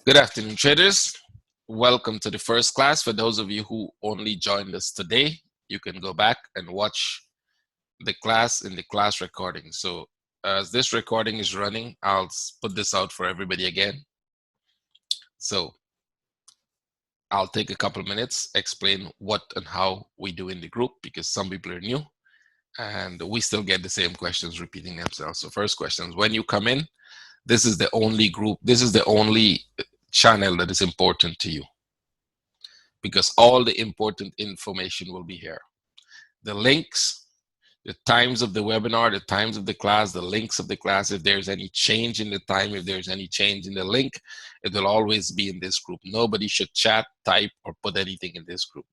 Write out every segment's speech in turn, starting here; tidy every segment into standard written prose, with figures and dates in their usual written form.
Good afternoon, traders. Welcome to the first class. For those of you who only joined us today, you can go back and watch the class in the class recording. So as this recording is running, I'll put this out for everybody again. So I'll take a couple of minutes, explain what and how we do in the group, because some people are new and we still get the same questions repeating themselves. So first questions, when you come in, this is the only group, this is the only channel that is important to you, because all the important information will be here. The links, the times of the webinar, the times of the class, the links of the class. If there's any change in the time, if there's any change in the link, it will always be in this group. Nobody should chat, type, or put anything in this group.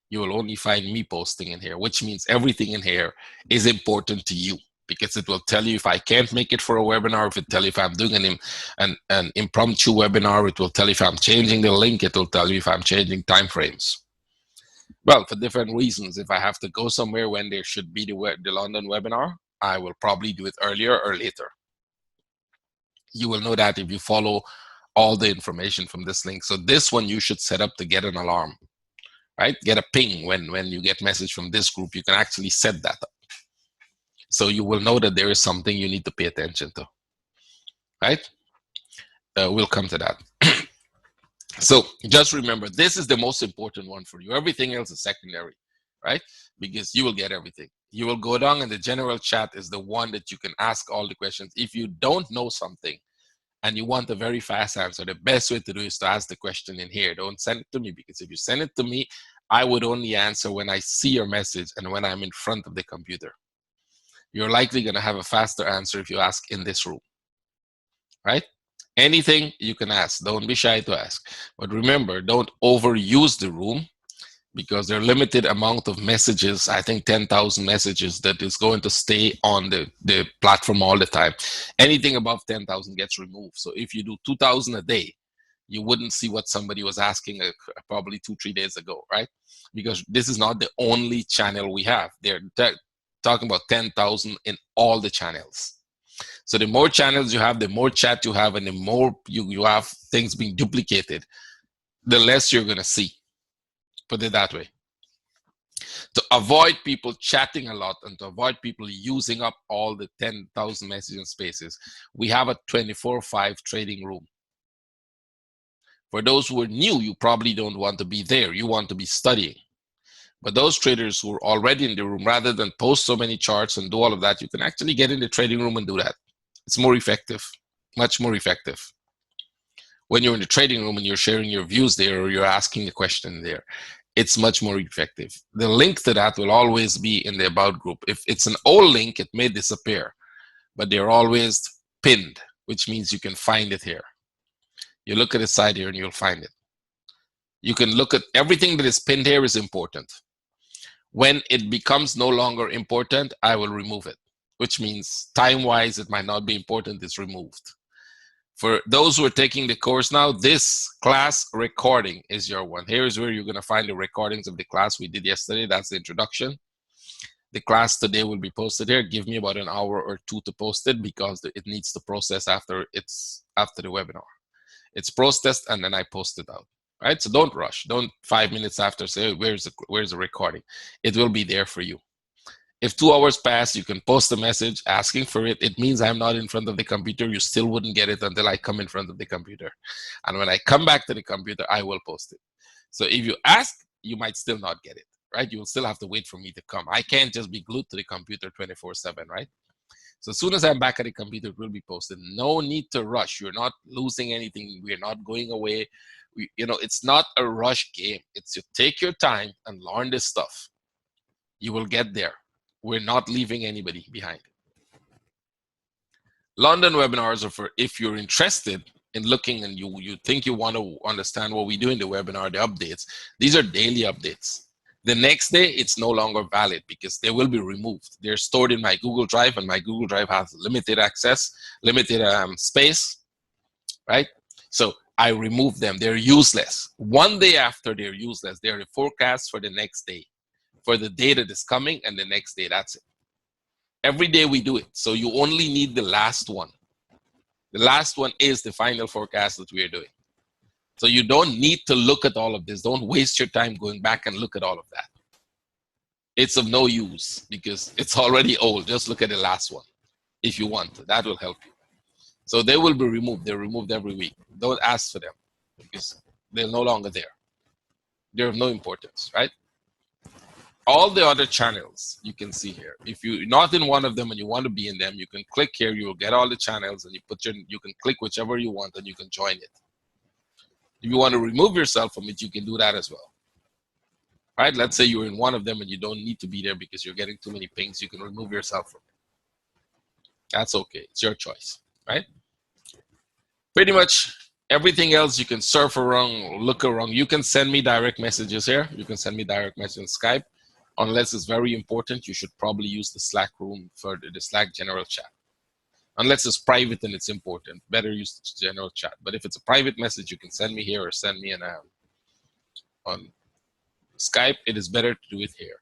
You will only find me posting in here, which means everything in here is important to you, because it will tell you if I can't make it for a webinar, if it tell you if I'm doing an impromptu webinar, it will tell you if I'm changing the link, it will tell you if I'm changing timeframes. Well, for different reasons. If I have to go somewhere when there should be the London webinar, I will probably do it earlier or later. You will know that if you follow all the information from this link. So this one you should set up to get an alarm, right? Get a ping when you get message from this group. You can actually set that up. So you will know that there is something you need to pay attention to, right? We'll come to that. So just remember, this is the most important one for you. Everything else is secondary, right? Because you will get everything. You will go down and the general chat is the one that you can ask all the questions. If you don't know something and you want a very fast answer, the best way to do is to ask the question in here. Don't send it to me, because if you send it to me, I would only answer when I see your message and when I'm in front of the computer. You're likely going to have a faster answer if you ask in this room, right? Anything you can ask. Don't be shy to ask. But remember, don't overuse the room, because there are limited amount of messages. I think 10,000 messages that is going to stay on the platform all the time. Anything above 10,000 gets removed. So if you do 2,000 a day, you wouldn't see what somebody was asking probably 2-3 days ago, right? Because this is not the only channel we have. They're talking about 10,000 in all the channels. So the more channels you have, the more chat you have, and the more you have things being duplicated, the less you're going to see. Put it that way. To avoid people chatting a lot and to avoid people using up all the 10,000 messaging spaces, we have a 24/5 trading room. For those who are new, you probably don't want to be there. You want to be studying. But those traders who are already in the room, rather than post so many charts and do all of that, you can actually get in the trading room and do that. It's more effective, much more effective. When you're in the trading room and you're sharing your views there, or you're asking a question there, it's much more effective. The link to that will always be in the About group. If it's an old link, it may disappear, but they're always pinned, which means you can find it here. You look at the side here and you'll find it. You can look at everything that is pinned here is important. When it becomes no longer important, I will remove it, which means time-wise, it might not be important, it's removed. For those who are taking the course now, this class recording is your one. Here is where you're going to find the recordings of the class we did yesterday. That's the introduction. The class today will be posted here. Give me about an hour or two to post it, because it needs to process after the webinar. It's processed and then I post it out. Right? So don't rush. Don't 5 minutes after say, where's the recording? It will be there for you. If 2 hours pass, you can post a message asking for it. It means I'm not in front of the computer. You still wouldn't get it until I come in front of the computer. And when I come back to the computer, I will post it. So if you ask, you might still not get it, right? You will still have to wait for me to come. I can't just be glued to the computer 24/7, right? So as soon as I'm back at the computer, it will be posted. No need to rush. You're not losing anything. We're not going away. It's not a rush game. It's you take your time and learn this stuff. You will get there. We're not leaving anybody behind. London webinars are for if you're interested in looking and you think you want to understand what we do in the webinar, the updates. These are daily updates. The next day, it's no longer valid because they will be removed. They're stored in my Google Drive, and my Google Drive has limited access, limited space, right? So I remove them. They're useless. One day after, they're useless. They're the forecast for the next day, for the day that is coming, and the next day. That's it. Every day we do it. So you only need the last one. The last one is the final forecast that we are doing. So you don't need to look at all of this. Don't waste your time going back and look at all of that. It's of no use because it's already old. Just look at the last one if you want to. That will help you. So they will be removed. They're removed every week. Don't ask for them because they're no longer there. They're of no importance, right? All the other channels you can see here. If you're not in one of them and you want to be in them, you can click here. You will get all the channels, and you can click whichever you want, and you can join it. If you want to remove yourself from it, you can do that as well. Right? Let's say you're in one of them and you don't need to be there because you're getting too many pings. You can remove yourself from it. That's okay. It's your choice, right? Pretty much everything else you can surf around, look around. You can send me direct messages here. You can send me direct message on Skype. Unless it's very important, you should probably use the Slack room for the Slack general chat. Unless it's private and it's important, better use the general chat. But if it's a private message, you can send me here or send me on Skype. It is better to do it here.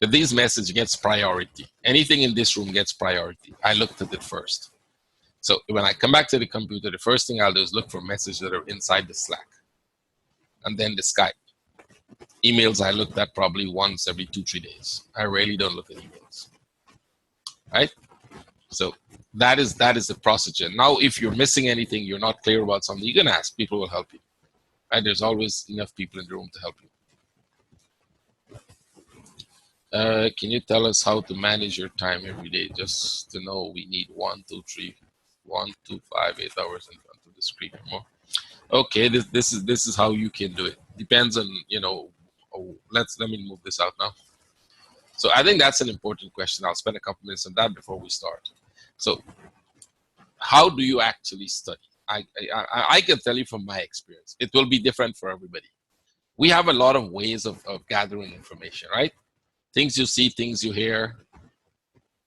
But this message gets priority. Anything in this room gets priority. I looked at it first. So when I come back to the computer, the first thing I'll do is look for messages that are inside the Slack. And then the Skype. Emails I looked at probably once every 2-3 days. I rarely don't look at emails. Right? So that is the procedure. Now, if you're missing anything, you're not clear about something, you can ask. People will help you. Right? There's always enough people in the room to help you. Can you tell us how to manage your time every day? Just to know, we need 1, 2, 3, 1, 2, 5, 8 hours in front of the screen or more. Okay, this is how you can do it. Depends on, you know. Oh, let me move this out now. So I think that's an important question. I'll spend a couple minutes on that before we start. So how do you actually study? I can tell you from my experience, it will be different for everybody. We have a lot of ways of gathering information, right? Things you see, things you hear,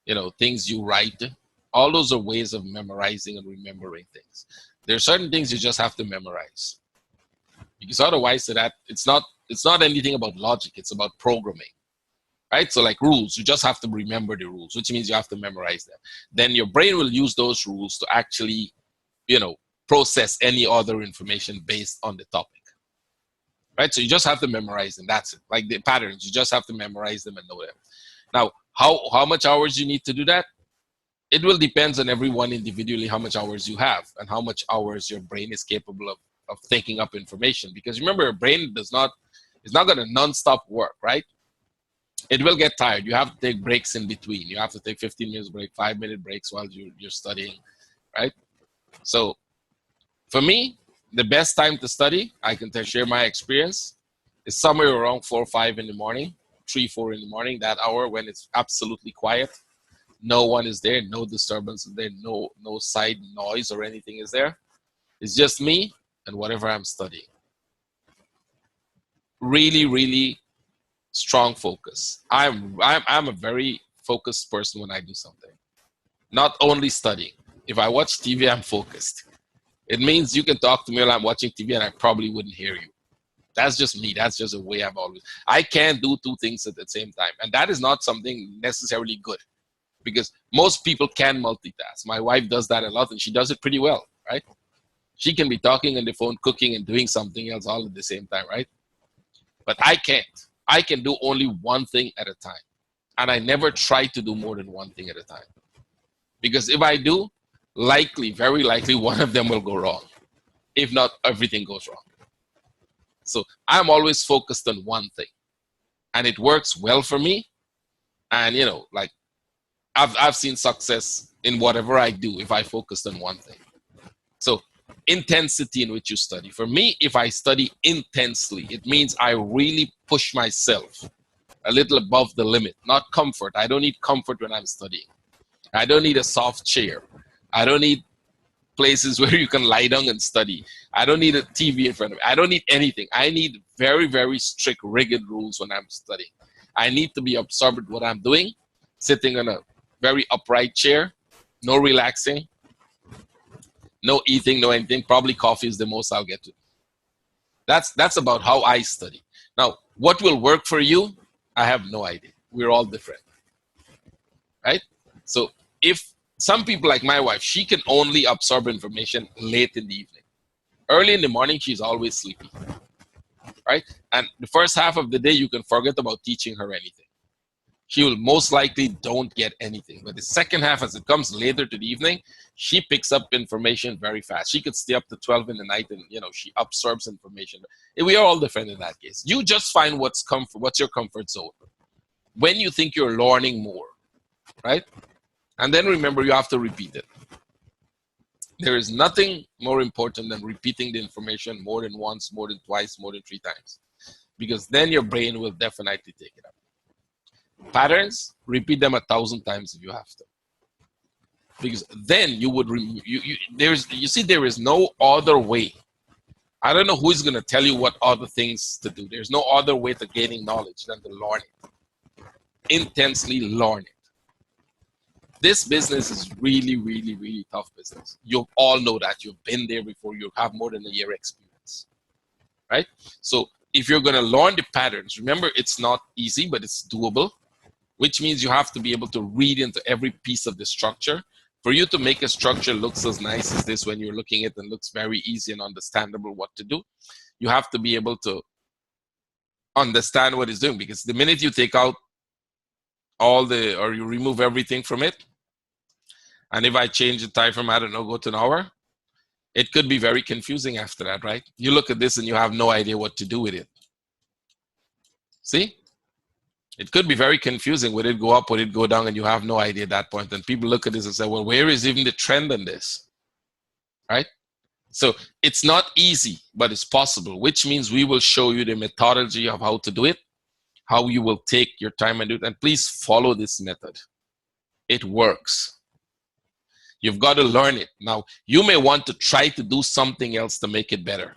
you know, things you write. All those are ways of memorizing and remembering things. There are certain things you just have to memorize. Because otherwise, it's not anything about logic. It's about programming, right? So like rules, you just have to remember the rules, which means you have to memorize them. Then your brain will use those rules to actually, you know, process any other information based on the topic, right? So you just have to memorize them. That's it. Like the patterns, you just have to memorize them and know them. Now, how much hours you need to do that? It will depend on everyone individually, how much hours you have and how much hours your brain is capable of taking up information. Because remember, your brain is not going to non-stop work, right? It will get tired. You have to take breaks in between. You have to take 15 minutes break, 5-minute breaks while you're studying, right? So for me, the best time to study, I can share my experience, is somewhere around 4 or 5 in the morning, 3, 4 in the morning, that hour when it's absolutely quiet. No one is there, no disturbance is there, no side noise or anything is there. It's just me and whatever I'm studying. Really, really strong focus. I'm a very focused person when I do something. Not only studying. If I watch TV, I'm focused. It means you can talk to me while I'm watching TV and I probably wouldn't hear you. That's just me. That's just a way I've always. I can't do 2 things at the same time. And that is not something necessarily good because most people can multitask. My wife does that a lot and she does it pretty well, right? She can be talking on the phone, cooking and doing something else all at the same time, right? But I can't. I can do only one thing at a time. And I never try to do more than one thing at a time. Because if I do, very likely, one of them will go wrong. If not, everything goes wrong. So I'm always focused on one thing. And it works well for me. And, you know, like I've seen success in whatever I do if I focus on one thing. So intensity in which you study. For me, if I study intensely, it means I really push myself a little above the limit, not comfort. I don't need comfort when I'm studying. I don't need a soft chair. I don't need places where you can lie down and study. I don't need a TV in front of me. I don't need anything. I need very, very strict, rigid rules when I'm studying. I need to be absorbed with what I'm doing, sitting on a very upright chair, no relaxing, no eating, no anything. Probably coffee is the most I'll get to. That's about how I study. Now, what will work for you? I have no idea. We're all different, right? So if some people like my wife, she can only absorb information late in the evening. Early in the morning, she's always sleepy, right? And the first half of the day, you can forget about teaching her anything. She will most likely don't get anything. But the second half, as it comes later to the evening, she picks up information very fast. She could stay up to 12 in the night and, she absorbs information. We are all different in that case. You just find what's your comfort zone. When you think you're learning more, right? And then remember, you have to repeat it. There is nothing more important than repeating the information more than once, more than twice, more than 3 times. Because then your brain will definitely take it up. Patterns, repeat them 1,000 times if you have to. Because then you would, there is no other way. I don't know who is going to tell you what other things to do. There's no other way to gaining knowledge than to learn it. Intensely learn it. This business is really, really, really tough business. You all know that. You've been there before. You have more than a year experience, right? So if you're going to learn the patterns, remember, it's not easy, but it's doable, which means you have to be able to read into every piece of the structure. For you to make a structure looks as nice as this when you're looking at it and looks very easy and understandable what to do, you have to be able to understand what it's doing. Because the minute you take out or you remove everything from it, and if I change the time from, I don't know, go to an hour, it could be very confusing after that, right? You look at this and you have no idea what to do with it. See? It could be very confusing. Would it go up? Would it go down? And you have no idea at that point. And people look at this and say, well, where is even the trend in this? Right? So it's not easy, but it's possible, which means we will show you the methodology of how to do it, how you will take your time and do it. And please follow this method. It works. You've got to learn it. Now, you may want to try to do something else to make it better.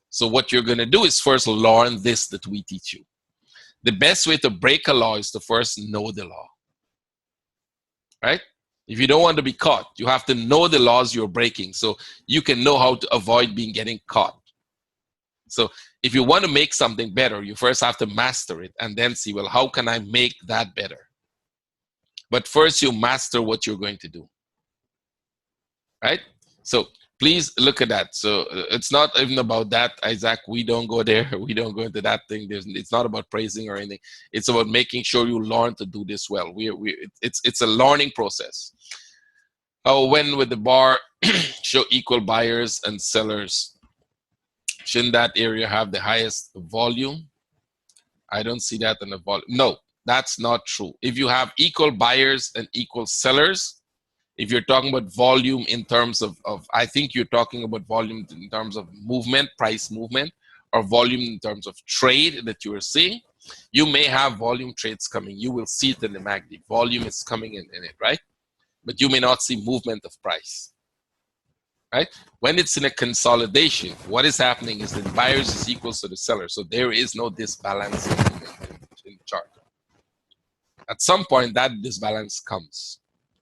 So what you're going to do is first learn this that we teach you. The best way to break a law is to first know the law, right? If you don't want to be caught, you have to know the laws you're breaking so you can know how to avoid getting caught. So if you want to make something better, you first have to master it and then see, well, how can I make that better? But first you master what you're going to do, right? So please look at that. So it's not even about that, Isaac. We don't go there. We don't go into that thing. It's not about praising or anything. It's about making sure you learn to do this well. It's a learning process. When with the bar show equal buyers and sellers, shouldn't that area have the highest volume? I don't see that in the volume. No, that's not true. If you have equal buyers and equal sellers, if you're talking about volume in terms of I think you're talking about volume in terms of movement, price movement, or volume in terms of trade that you are seeing, you may have volume trades coming. You will see it in the MACD. Volume is coming in it, right? But you may not see movement of price, right? When it's in a consolidation, what is happening is that buyers is equal to the seller. So there is no disbalance in the chart. At some point, that disbalance comes.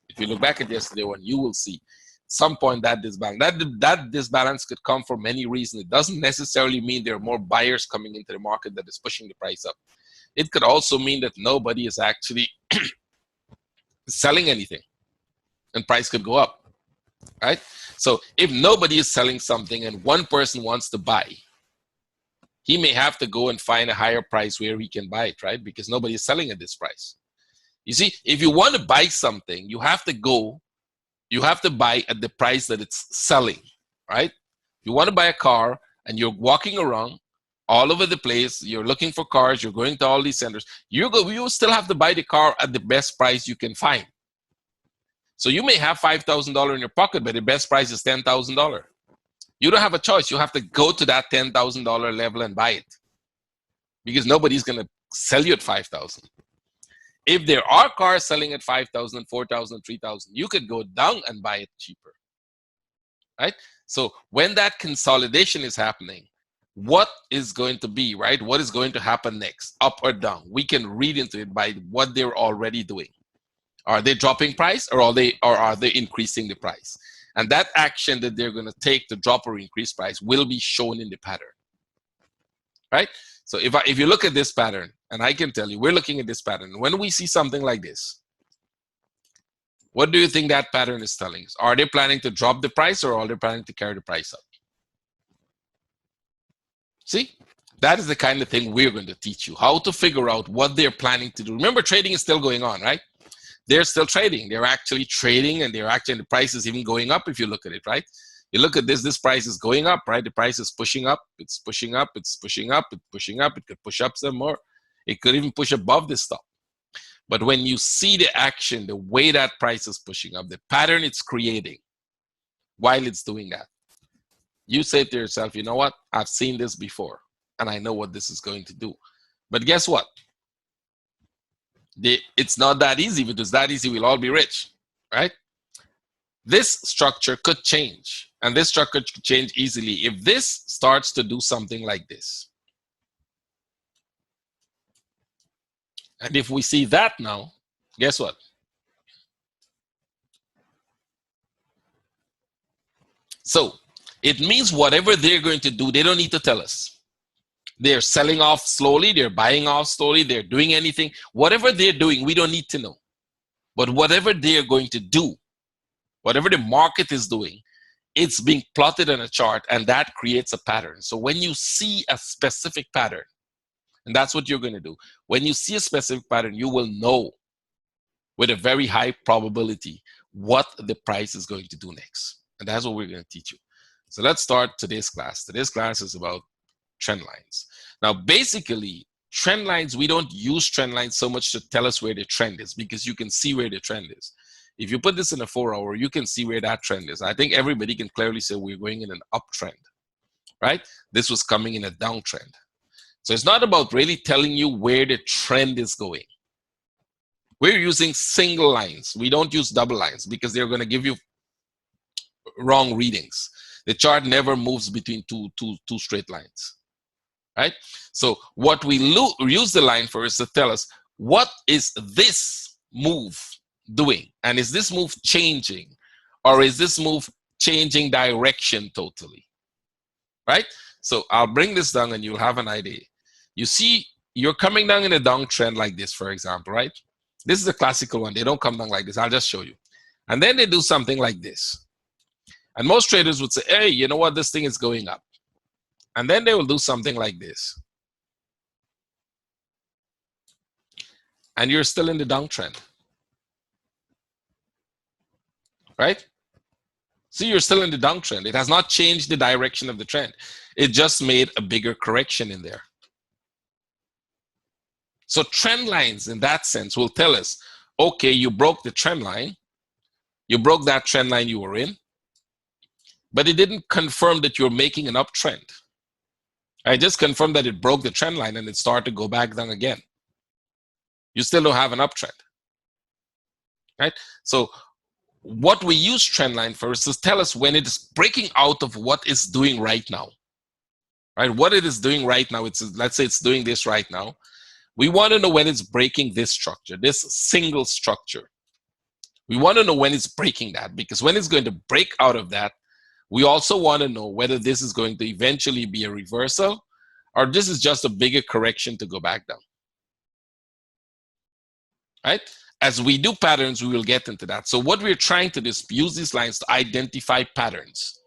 If you look back at yesterday one, you will see some point that disbalance. That disbalance could come for many reasons. It doesn't necessarily mean there are more buyers coming into the market that is pushing the price up. It could also mean that nobody is actually selling anything and price could go up, right? So if nobody is selling something and one person wants to buy, he may have to go and find a higher price where he can buy it, right? Because nobody is selling at this price. You see, if you want to buy something, you have to buy at the price that it's selling, right? You want to buy a car and you're walking around all over the place, you're looking for cars, you're going to all these centers, you still have to buy the car at the best price you can find. So you may have $5,000 in your pocket, but the best price is $10,000. You don't have a choice. You have to go to that $10,000 level and buy it because nobody's going to sell you at $5,000. If there are cars selling at $5,000, $4,000, $3,000, you could go down and buy it cheaper, right? So when that consolidation is happening, what is going to be, right? What is going to happen next, up or down? We can read into it by what they're already doing. Are they dropping price or are they increasing the price? And that action that they're going to take to drop or increase price will be shown in the pattern, right? So if you look at this pattern, and I can tell you, we're looking at this pattern. When we see something like this, what do you think that pattern is telling us? Are they planning to drop the price or are they planning to carry the price up? See, that is the kind of thing we're going to teach you, how to figure out what they're planning to do. Remember, trading is still going on, right? They're still trading. They're actually trading, and the price is even going up if you look at it, right? You look at this price is going up, right? The price is pushing up, it's pushing up, it's pushing up, it's pushing up. It could push up some more. It could even push above this stop. But when you see the action, the way that price is pushing up, the pattern it's creating while it's doing that, you say to yourself, you know what? I've seen this before, and I know what this is going to do. But guess what? It's not that easy. If it was that easy, we'll all be rich, right? This structure could change, and this structure could change easily if this starts to do something like this. And if we see that now, guess what? So it means whatever they're going to do, they don't need to tell us. They're selling off slowly, they're buying off slowly, they're doing anything. Whatever they're doing, we don't need to know. But whatever they're going to do, whatever the market is doing, it's being plotted on a chart, and that creates a pattern. So when you see a specific pattern, and that's what you're going to do, when you see a specific pattern, you will know with a very high probability what the price is going to do next. And that's what we're going to teach you. So let's start today's class. Today's class is about trend lines. Now, basically, trend lines, we don't use trend lines so much to tell us where the trend is, because you can see where the trend is. If you put this in a 4-hour, you can see where that trend is. I think everybody can clearly say we're going in an uptrend, right? This was coming in a downtrend. So it's not about really telling you where the trend is going. We're using single lines. We don't use double lines because they're going to give you wrong readings. The chart never moves between two straight lines, right? So what we use the line for is to tell us, what is this move doing? And is this move changing? Or is this move changing direction totally, right? So I'll bring this down and you'll have an idea. You see, you're coming down in a downtrend like this, for example, right? This is a classical one. They don't come down like this. I'll just show you. And then they do something like this. And most traders would say, hey, you know what? This thing is going up. And then they will do something like this. And you're still in the downtrend, right? See, you're still in the downtrend. It has not changed the direction of the trend. It just made a bigger correction in there. So trend lines in that sense will tell us, okay, you broke the trend line. You broke that trend line you were in, but it didn't confirm that you're making an uptrend. I just confirmed that it broke the trend line and it started to go back down again. You still don't have an uptrend, right? So what we use trend line for is to tell us when it is breaking out of what it's doing right now, right? What it is doing right now, let's say it's doing this right now. We want to know when it's breaking this structure, this single structure. We want to know when it's breaking that, because when it's going to break out of that, we also want to know whether this is going to eventually be a reversal or this is just a bigger correction to go back down, right? As we do patterns, we will get into that. So what we're trying to do is use these lines to identify patterns.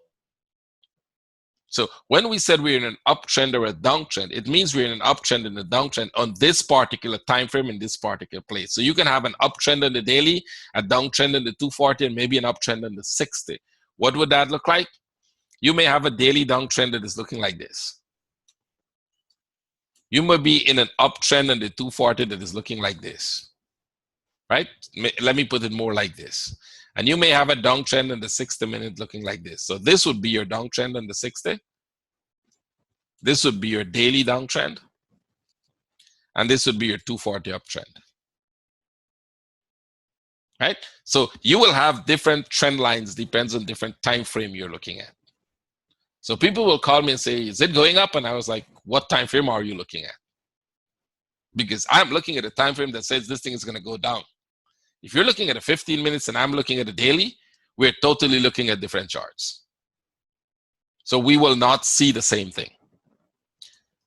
So when we said we're in an uptrend or a downtrend, it means we're in an uptrend and a downtrend on this particular time frame in this particular place. So you can have an uptrend on the daily, a downtrend on the 240, and maybe an uptrend on the 60. What would that look like? You may have a daily downtrend that is looking like this. You may be in an uptrend on the 240 that is looking like this, right? Let me put it more like this. And you may have a downtrend in the 60-minute looking like this. So this would be your downtrend on the 60. This would be your daily downtrend. And this would be your 240 uptrend. Right? So you will have different trend lines, depends on different time frame you're looking at. So people will call me and say, is it going up? And I was like, what time frame are you looking at? Because I'm looking at a time frame that says this thing is going to go down. If you're looking at a 15 minutes and I'm looking at a daily, we're totally looking at different charts. So we will not see the same thing.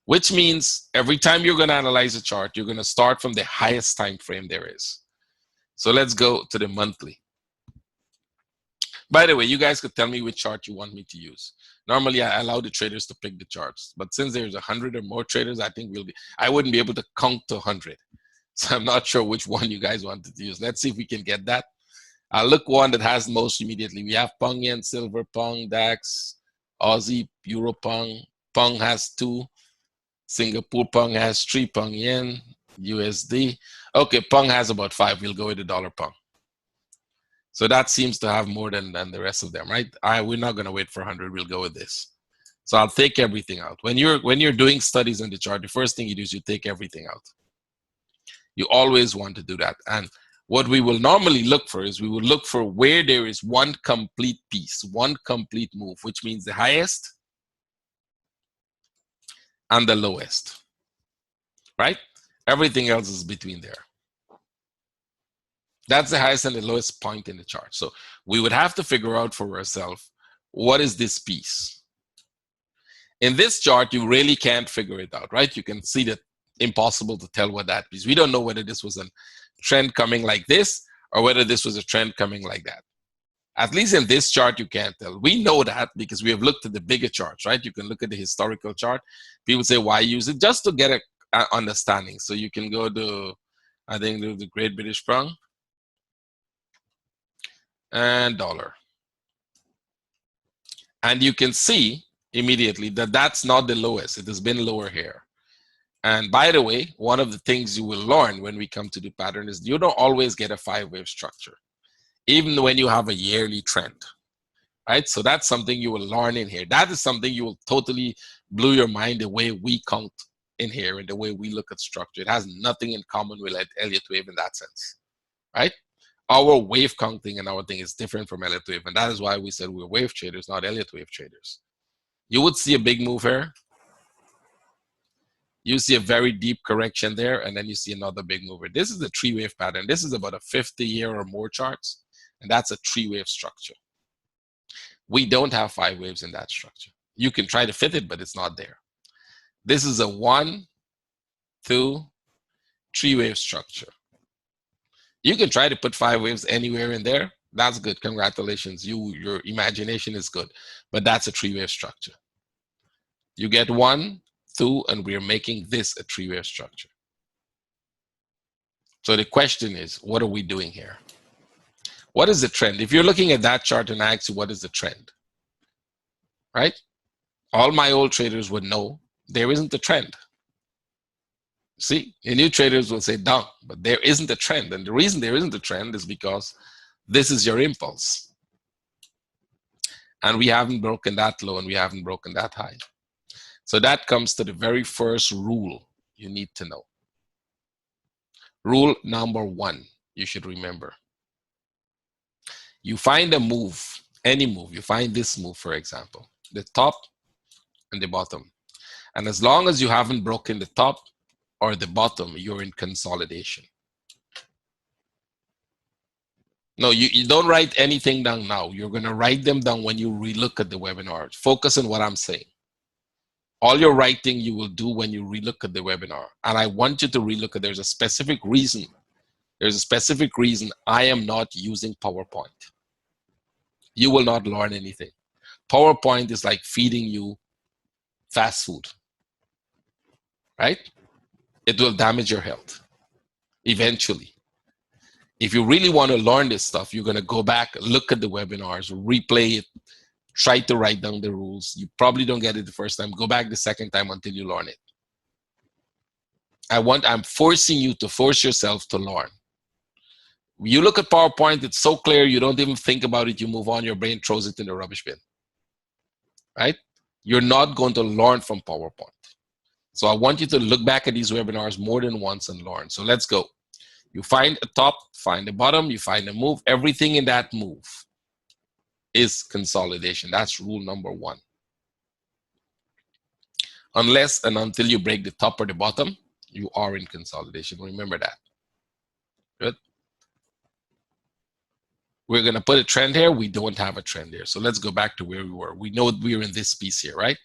Which means every time you're going to analyze a chart, you're going to start from the highest time frame there is. So let's go to the monthly. By the way, you guys could tell me which chart you want me to use. Normally, I allow the traders to pick the charts, but since there's 100 or more traders, I think I wouldn't be able to count to 100. So I'm not sure which one you guys wanted to use. Let's see if we can get that. I'll look one that has most immediately. We have Pong Yen, Silver, Pong, DAX, Aussie, Euro Pong. Pong has 2. Singapore Pong has 3. Pong Yen, USD. Okay, Pong has about 5. We'll go with the dollar Pong. So that seems to have more than the rest of them, right? We're not going to wait for 100. We'll go with this. So I'll take everything out. When you're doing studies on the chart, the first thing you do is you take everything out. You always want to do that. And what we will normally look for is we will look for where there is one complete piece, one complete move, which means the highest and the lowest, right? Everything else is between there. That's the highest and the lowest point in the chart. So we would have to figure out for ourselves, what is this piece? In this chart, you really can't figure it out, right? You can see that impossible to tell what that is. We don't know whether this was a trend coming like this or whether this was a trend coming like that. At least in this chart, you can't tell. We know that because we have looked at the bigger charts, right? You can look at the historical chart. People say, why use it? Just to get an understanding. So you can go to, I think, the Great British Pound and dollar. And you can see immediately that that's not the lowest. It has been lower here. And by the way, one of the things you will learn when we come to the pattern is you don't always get a 5-wave structure, even when you have a yearly trend, right? So that's something you will learn in here. That is something you will totally blow your mind the way we count in here and the way we look at structure. It has nothing in common with Elliott wave in that sense, right? Our wave counting and our thing is different from Elliott wave. And that is why we said we're wave traders, not Elliott wave traders. You would see a big move here. You see a very deep correction there, and then you see another big mover. This is the 3-wave pattern. This is about a 50-year or more charts, and that's a 3-wave structure. We don't have 5 waves in that structure. You can try to fit it, but it's not there. This is a 1, 2, 3-wave structure. You can try to put 5 waves anywhere in there. That's good. Congratulations. Your imagination is good, but that's a 3-wave structure. You get 1, 2, and we're making this a 3-wave structure. So the question is, what are we doing here? What is the trend? If you're looking at that chart and I ask you, what is the trend? Right? All my old traders would know there isn't a trend. See, the new traders will say down, but there isn't a trend. And the reason there isn't a trend is because this is your impulse. And we haven't broken that low and we haven't broken that high. So that comes to the very first rule you need to know. Rule number 1, you should remember. You find a move, any move, you find this move, for example, the top and the bottom. And as long as you haven't broken the top or the bottom, you're in consolidation. No, you don't write anything down now. You're going to write them down when you relook at the webinar. Focus on what I'm saying. All your writing you will do when you relook at the webinar. And I want you to relook at, there's a specific reason. There's a specific reason I am not using PowerPoint. You will not learn anything. PowerPoint is like feeding you fast food, right? It will damage your health eventually. If you really want to learn this stuff, you're going to go back, look at the webinars, replay it, try to write down the rules. You probably don't get it the first time. Go back the second time until you learn it. I'm forcing you to force yourself to learn. You look at PowerPoint, it's so clear, you don't even think about it, you move on, your brain throws it in the rubbish bin, right? You're not going to learn from PowerPoint. So I want you to look back at these webinars more than once and learn. So let's go. You find a top, find a bottom, you find a move. Everything in that move is consolidation. That's rule number 1. Unless and until you break the top or the bottom, you are in consolidation. Remember that. Good. We're going to put a trend here. We don't have a trend here. So let's go back to where we were. We know we're in this piece here, right?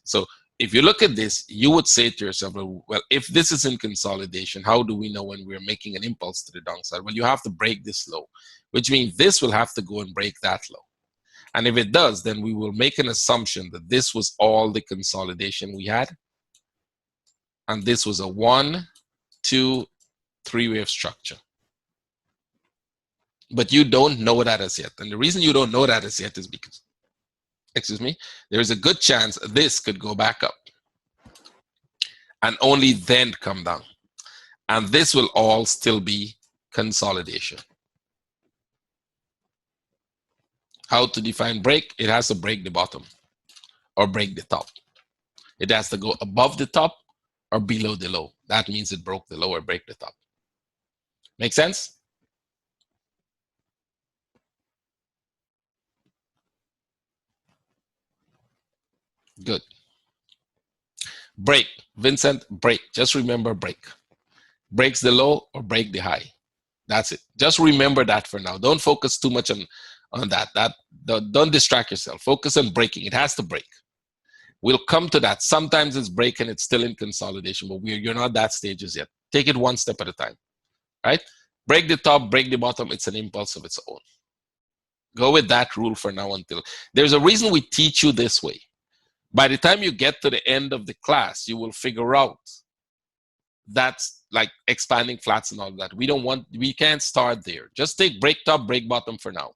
So if you look at this, you would say to yourself, well, if this is in consolidation, how do we know when we're making an impulse to the downside? Well, you have to break this low, which means this will have to go and break that low. And if it does, then we will make an assumption that this was all the consolidation we had. And this was a 1, 2, 3-wave structure. But you don't know that as yet. And the reason you don't know that as yet is because, excuse me, there is a good chance this could go back up and only then come down. And this will all still be consolidation. How to define break? It has to break the bottom or break the top. It has to go above the top or below the low. That means it broke the low or break the top. Make sense? Good. Break. Vincent, break. Just remember break. Breaks the low or break the high. That's it. Just remember that for now. Don't focus too much on that. Don't distract yourself. Focus on breaking. It has to break. We'll come to that. Sometimes it's break and it's still in consolidation, but you're not that stages yet. Take it one step at a time, right? Break the top, break the bottom. It's an impulse of its own. Go with that rule for now until. There's a reason we teach you this way. By the time you get to the end of the class, you will figure out that's like expanding flats and all that. We can't start there. Just take break top, break bottom for now.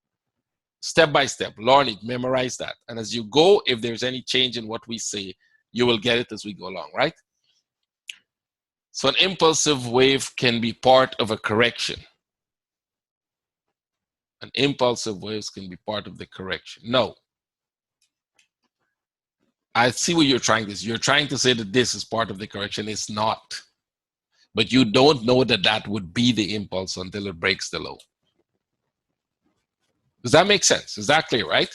Step by step, learn it, memorize that. And as you go, if there's any change in what we say, you will get it as we go along, right? So an impulsive wave can be part of a correction. An impulsive waves can be part of the correction. No. I see what you're trying to say. You're trying to say that this is part of the correction. It's not. But you don't know that that would be the impulse until it breaks the low. Does that make sense? Is that clear, right?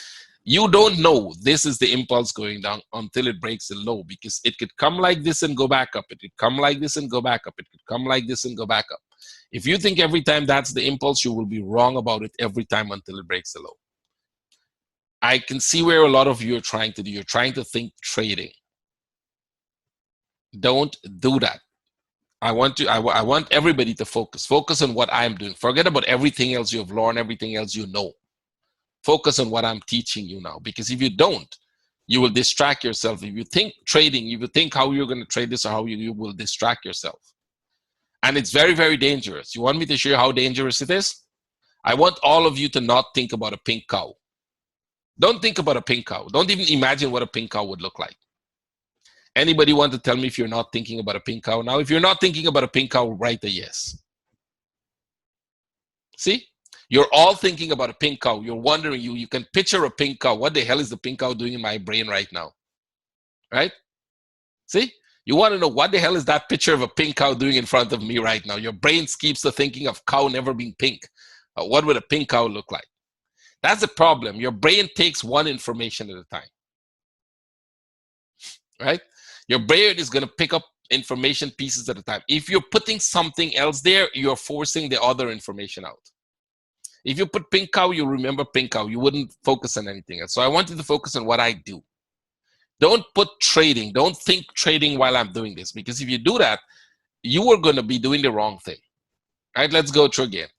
You don't know this is the impulse going down until it breaks the low, because it could come like this and go back up. It could come like this and go back up. It could come like this and go back up. If you think every time that's the impulse, you will be wrong about it every time until it breaks the low. I can see where a lot of you are trying to do. You're trying to think trading. Don't do that. I want everybody to focus. Focus on what I'm doing. Forget about everything else you've learned, everything else you know. Focus on what I'm teaching you now, because if you don't, you will distract yourself. If you think trading, if you think how you're going to trade this or how you will distract yourself. And it's very, very dangerous. You want me to show you how dangerous it is? I want all of you to not think about a pink cow. Don't think about a pink cow. Don't even imagine what a pink cow would look like. Anybody want to tell me if you're not thinking about a pink cow now? If you're not thinking about a pink cow, write a yes. See? You're all thinking about a pink cow. You're wondering, you can picture a pink cow. What the hell is the pink cow doing in my brain right now? Right? See? You want to know what the hell is that picture of a pink cow doing in front of me right now? Your brain keeps the thinking of cow never being pink. What would a pink cow look like? That's the problem. Your brain takes one information at a time. Right? Your brain is going to pick up information pieces at a time. If you're putting something else there, you're forcing the other information out. If you put pink cow, you remember pink cow. You wouldn't focus on anything else. So I want you to focus on what I do. Don't put trading. Don't think trading while I'm doing this, because if you do that, you are going to be doing the wrong thing. All right, let's go through again.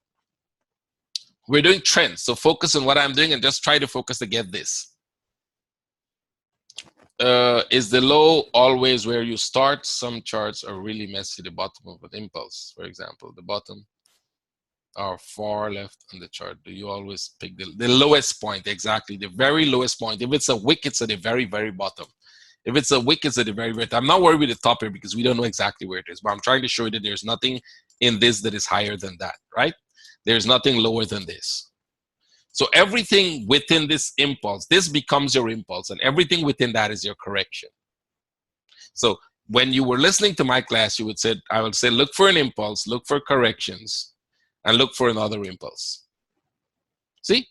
We're doing trends. So focus on what I'm doing and just try to focus to get this. Is the low always where you start? Some charts are really messy. The bottom of an impulse, for example, the bottom are far left on the chart. Do you always pick the lowest point? Exactly, the very lowest point. If it's a wick, it's at the very, very bottom. If it's a wick, it's at the very, very top. I'm not worried with the top here because we don't know exactly where it is, but I'm trying to show you that there's nothing in this that is higher than that, right? There's nothing lower than this. So everything within this impulse, this becomes your impulse, and everything within that is your correction. So when you were listening to my class, you would say, I would say, look for an impulse, look for corrections, and look for another impulse. See?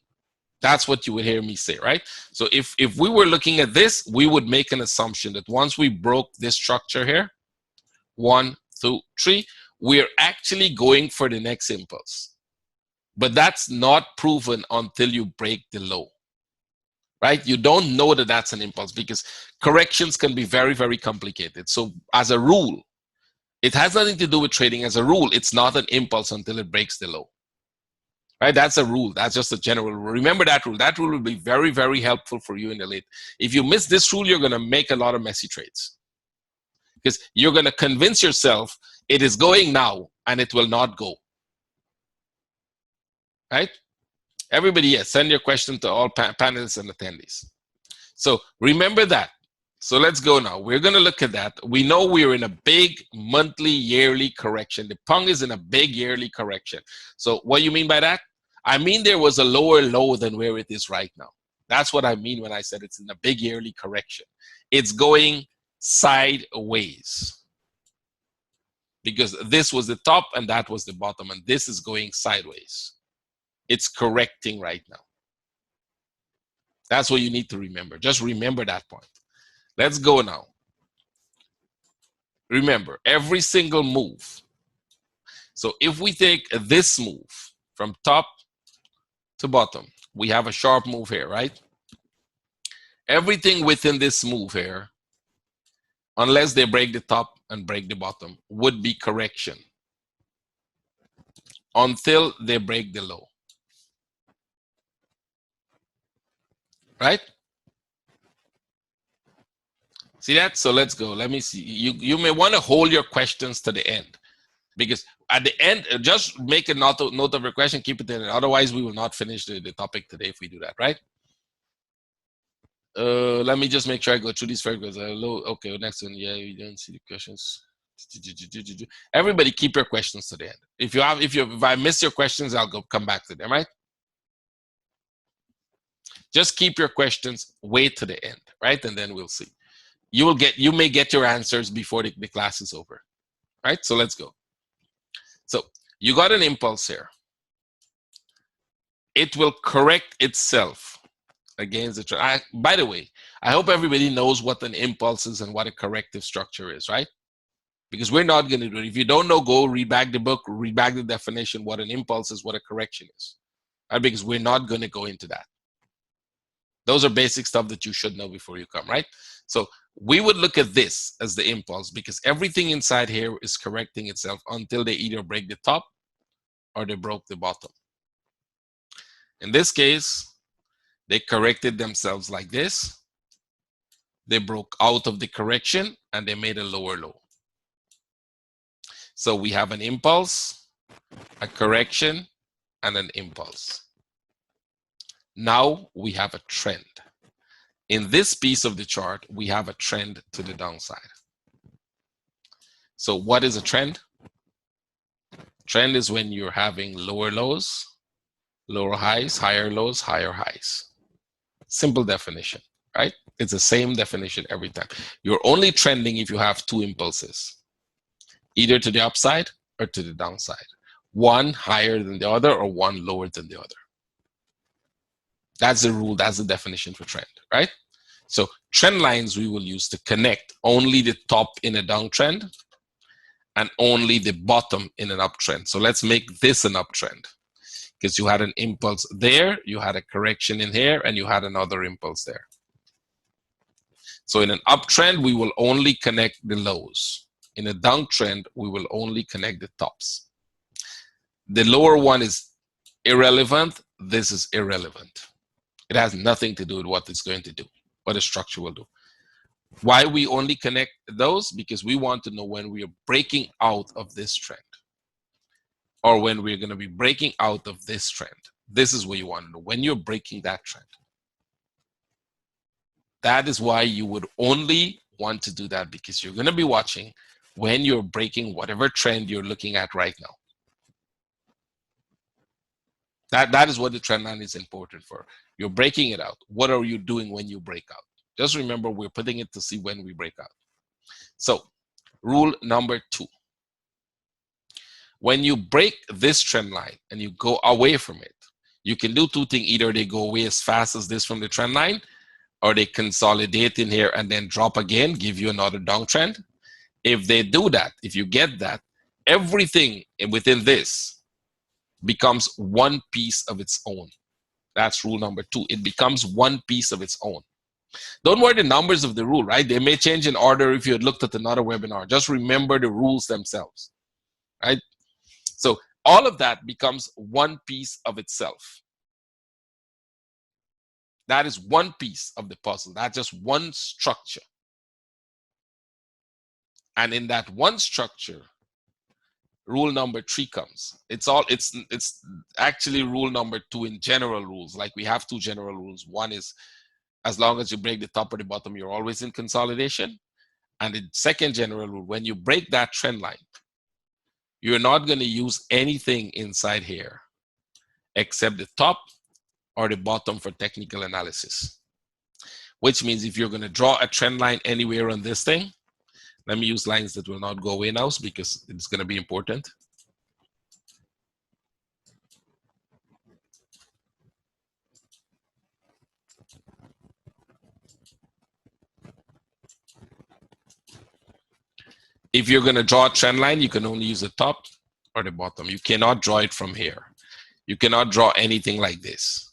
That's what you would hear me say, right? So if we were looking at this, we would make an assumption that once we broke this structure here, 1, 2, 3, we're actually going for the next impulse. But that's not proven until you break the low, right? You don't know that that's an impulse because corrections can be very, very complicated. So as a rule, it has nothing to do with trading. As a rule, it's not an impulse until it breaks the low. right? That's a rule. That's just a general rule. Remember that rule. That rule will be very, very helpful for you in the late. If you miss this rule, you're going to make a lot of messy trades because you're going to convince yourself it is going now and it will not go, right? Everybody, yes, send your question to all panelists and attendees. So remember that. So let's go now. We're going to look at that. We know we're in a big monthly, yearly correction. The Pung is in a big yearly correction. So what do you mean by that? I mean there was a lower low than where it is right now. That's what I mean when I said it's in a big yearly correction. It's going sideways because this was the top and that was the bottom, and this is going sideways. It's correcting right now. That's what you need to remember. Just remember that point. Let's go now. Remember, every single move. So if we take this move from top to bottom, we have a sharp move here, right? Everything within this move here, unless they break the top and break the bottom, would be correction until they break the low, right? See that? So let's go. Let me see. You may want to hold your questions to the end, because at the end, just make a note of your question, keep it in. Otherwise, we will not finish the topic today if we do that, right? Let me just make sure I go through these first. Okay, next one. Yeah, you don't see the questions. Everybody, keep your questions to the end. If I miss your questions, I'll come back to them, right? Just keep your questions, wait to the end, right? And then we'll see. You may get your answers before the class is over, right? So let's go. So you got an impulse here. It will correct itself against the trend. By the way, I hope everybody knows what an impulse is and what a corrective structure is, right? Because we're not going to do it. If you don't know, go read back the book, read back the definition, what an impulse is, what a correction is, right? Because we're not going to go into that. Those are basic stuff that you should know before you come, right? So we would look at this as the impulse, because everything inside here is correcting itself until they either break the top or they broke the bottom. In this case, they corrected themselves like this. They broke out of the correction and they made a lower low. So we have an impulse, a correction, and an impulse. Now we have a trend. In this piece of the chart, we have a trend to the downside. So what is a trend? Trend is when you're having lower lows, lower highs, higher lows, higher highs. Simple definition, right? It's the same definition every time. You're only trending if you have two impulses, either to the upside or to the downside. One higher than the other or one lower than the other. That's the rule, that's the definition for trend, right? So trend lines we will use to connect only the top in a downtrend and only the bottom in an uptrend. So let's make this an uptrend, because you had an impulse there, you had a correction in here, and you had another impulse there. So in an uptrend, we will only connect the lows. In a downtrend, we will only connect the tops. The lower one is irrelevant. This is irrelevant. It has nothing to do with what it's going to do, what the structure will do. Why we only connect those? Because we want to know when we are breaking out of this trend, or when we're going to be breaking out of this trend. This is what you want to know, when you're breaking that trend. That is why you would only want to do that, because you're going to be watching when you're breaking whatever trend you're looking at right now. That is what the trend line is important for. You're breaking it out. What are you doing when you break out? Just remember, we're putting it to see when we break out. So rule number 2. When you break this trend line and you go away from it, you can do two things. Either they go away as fast as this from the trend line, or they consolidate in here and then drop again, give you another downtrend. If they do that, if you get that, everything within this becomes one piece of its own. That's rule number 2. It becomes one piece of its own. Don't worry the numbers of the rule, right? They may change in order if you had looked at another webinar. Just remember the rules themselves, right? So all of that becomes one piece of itself. That is one piece of the puzzle. That's just one structure. And in that one structure, rule number 3 comes. It's actually rule number 2 in general rules. Like we have 2 general rules. One is as long as you break the top or the bottom, you're always in consolidation. And the second general rule, when you break that trend line, you're not going to use anything inside here except the top or the bottom for technical analysis. Which means if you're going to draw a trend line anywhere on this thing, let me use lines that will not go away now because it's going to be important. If you're going to draw a trend line, you can only use the top or the bottom. You cannot draw it from here. You cannot draw anything like this.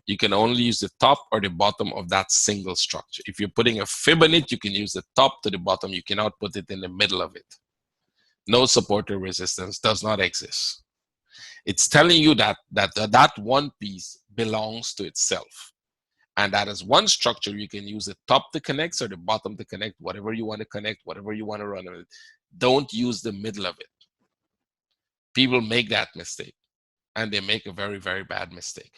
You can only use the top or the bottom of that single structure. If you're putting a fib in it, you can use the top to the bottom. You cannot put it in the middle of it. No support or resistance does not exist. It's telling you that one piece belongs to itself. And that is one structure. You can use the top to connect or the bottom to connect, whatever you want to connect, whatever you want to run with. Don't use the middle of it. People make that mistake, and they make a very, very bad mistake.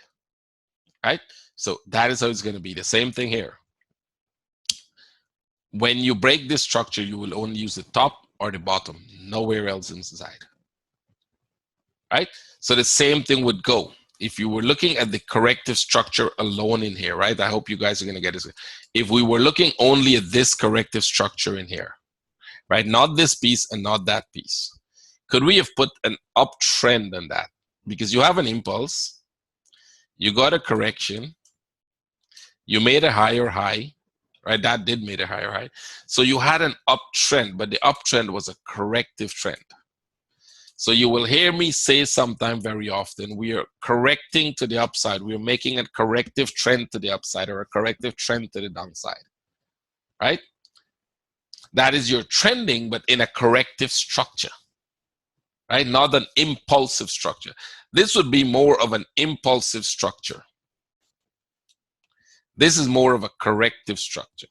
Right? So that is how it's going to be. The same thing here. When you break this structure, you will only use the top or the bottom, nowhere else inside. Right? So the same thing would go. If you were looking at the corrective structure alone in here, right? I hope you guys are going to get this. If we were looking only at this corrective structure in here, right? Not this piece and not that piece. Could we have put an uptrend on that? Because you have an impulse, you got a correction, you made a higher high, right? That did make a higher high. So you had an uptrend, but the uptrend was a corrective trend. So you will hear me say sometime very often, we are correcting to the upside. We're making a corrective trend to the upside or a corrective trend to the downside, right? That is your trending, but in a corrective structure, right? Not an impulsive structure. This would be more of an impulsive structure. This is more of a corrective structure.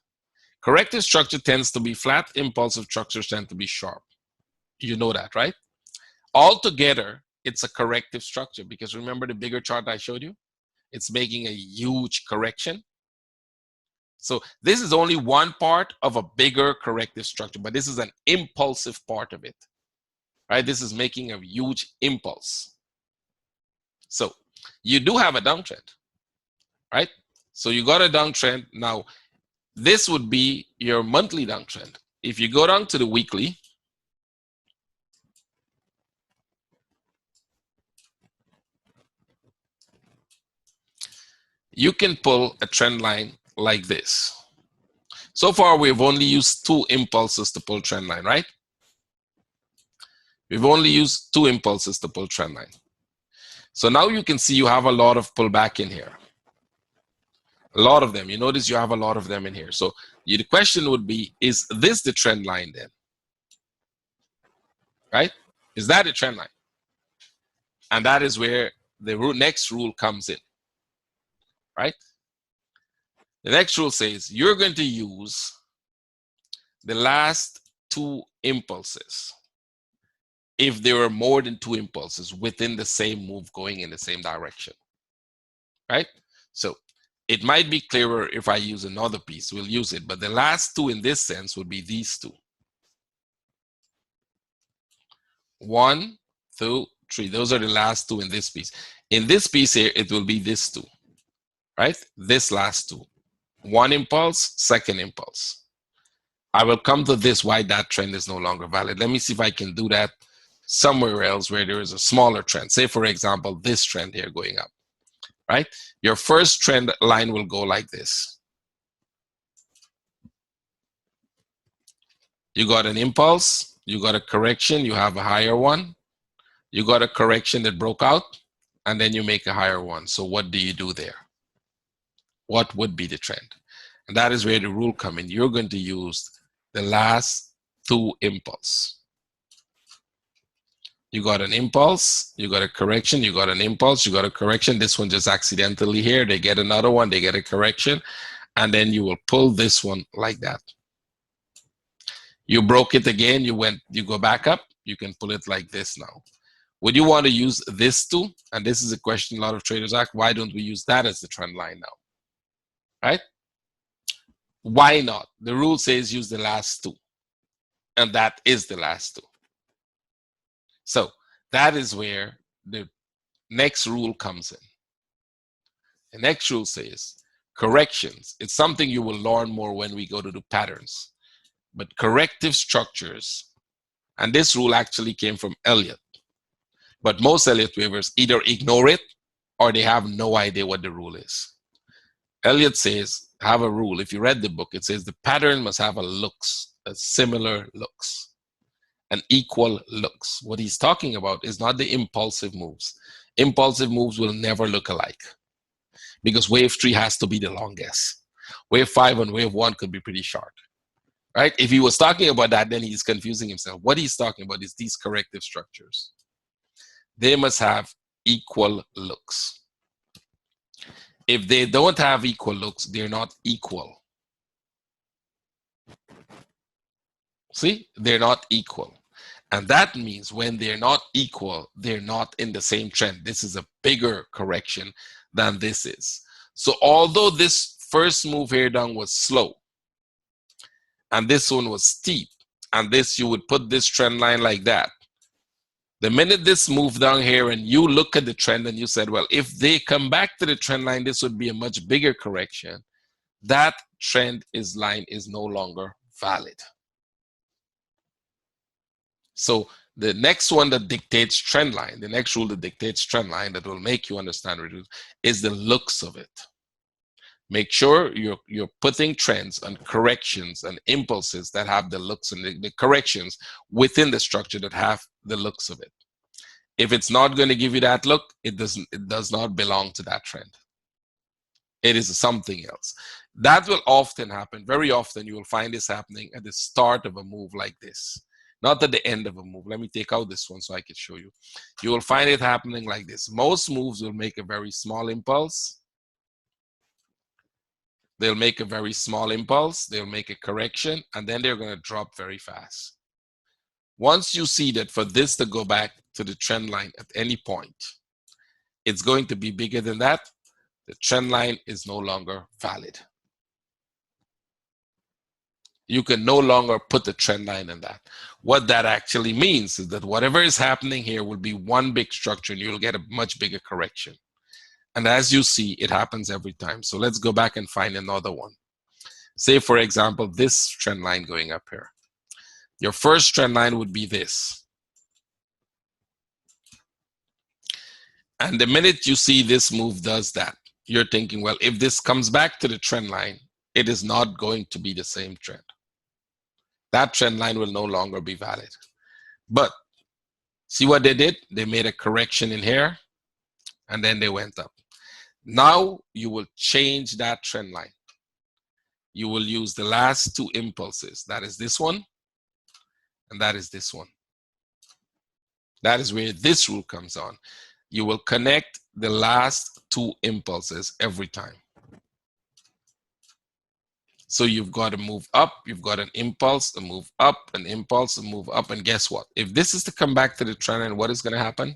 Corrective structure tends to be flat. Impulsive structures tend to be sharp. You know that, right? Altogether, it's a corrective structure because remember the bigger chart I showed you? It's making a huge correction. So this is only one part of a bigger corrective structure, but this is an impulsive part of it, right? This is making a huge impulse. So you do have a downtrend, right? So you got a downtrend. Now, this would be your monthly downtrend. If you go down to the weekly, you can pull a trend line like this. So far, we've only used 2 impulses to pull trend line, right? We've only used 2 impulses to pull trend line. So now you can see you have a lot of pullback in here. A lot of them. You notice you have a lot of them in here. So the question would be, is this the trend line then? Right? Is that a trend line? And that is where the next rule comes in. Right? The next rule says you're going to use the last 2 impulses if there are more than 2 impulses within the same move going in the same direction. Right? So it might be clearer if I use another piece. We'll use it. But the last 2 in this sense would be these 2. 1, 2, 3. Those are the last 2 in this piece. In this piece here, it will be this 2. Right? This last 2. 1 impulse, second impulse. I will come to this why that trend is no longer valid. Let me see if I can do that somewhere else where there is a smaller trend. Say, for example, this trend here going up. Right? Your first trend line will go like this. You got an impulse, you got a correction, you have a higher one, you got a correction that broke out, and then you make a higher one. So what do you do there? What would be the trend? And that is where the rule comes in. You're going to use the last 2 impulse. You got an impulse, you got a correction, you got an impulse, you got a correction. This one just accidentally here. They get another one, they get a correction, and then you will pull this one like that. You broke it again, you go back up, you can pull it like this now. Would you want to use this too? And this is a question a lot of traders ask, why don't we use that as the trend line now? Right? Why not? The rule says use the last two. And that is the last two. So that is where the next rule comes in. The next rule says corrections. It's something you will learn more when we go to the patterns. But corrective structures, and this rule actually came from Elliott. But most Elliott waivers either ignore it or they have no idea what the rule is. Elliott says, have a rule. If you read the book, it says the pattern must have a similar looks, an equal looks. What he's talking about is not the impulsive moves. Impulsive moves will never look alike because wave 3 has to be the longest. Wave 5 and wave 1 could be pretty short. Right? If he was talking about that, then he's confusing himself. What he's talking about is these corrective structures. They must have equal looks. If they don't have equal looks, they're not equal. See, they're not equal. And that means when they're not equal, they're not in the same trend. This is a bigger correction than this is. So although this first move here down was slow, and this one was steep, and this, you would put this trend line like that. The minute this moved down here and you look at the trend and you said, well, if they come back to the trend line, this would be a much bigger correction. That trend line is no longer valid. So the next one that dictates trend line, the next rule that dictates trend line that will make you understand it is the looks of it. Make sure you're putting trends and corrections and impulses that have the looks and the corrections within the structure that have the looks of it. If it's not going to give you that look, it does not belong to that trend. It is something else. That will often happen. Very often you will find this happening at the start of a move like this, not at the end of a move. Let me take out this one so I can show you. You will find it happening like this. Most moves will make a very small impulse. They'll make a very small impulse, they'll make a correction, and then they're going to drop very fast. Once you see that for this to go back to the trend line at any point, it's going to be bigger than that, the trend line is no longer valid. You can no longer put the trend line in that. What that actually means is that whatever is happening here will be one big structure and you'll get a much bigger correction. And as you see, it happens every time. So let's go back and find another one. Say, for example, this trend line going up here. Your first trend line would be this. And the minute you see this move does that, you're thinking, well, if this comes back to the trend line, it is not going to be the same trend. That trend line will no longer be valid. But see what they did? They made a correction in here, and then they went up. Now you will change that trend line. You will use the last two impulses. That is this one, and that is this one. That is where this rule comes on. You will connect the last two impulses every time. So you've got to move up, you've got an impulse, a move up, an impulse, a move up, and guess what? If this is to come back to the trend line, what is going to happen?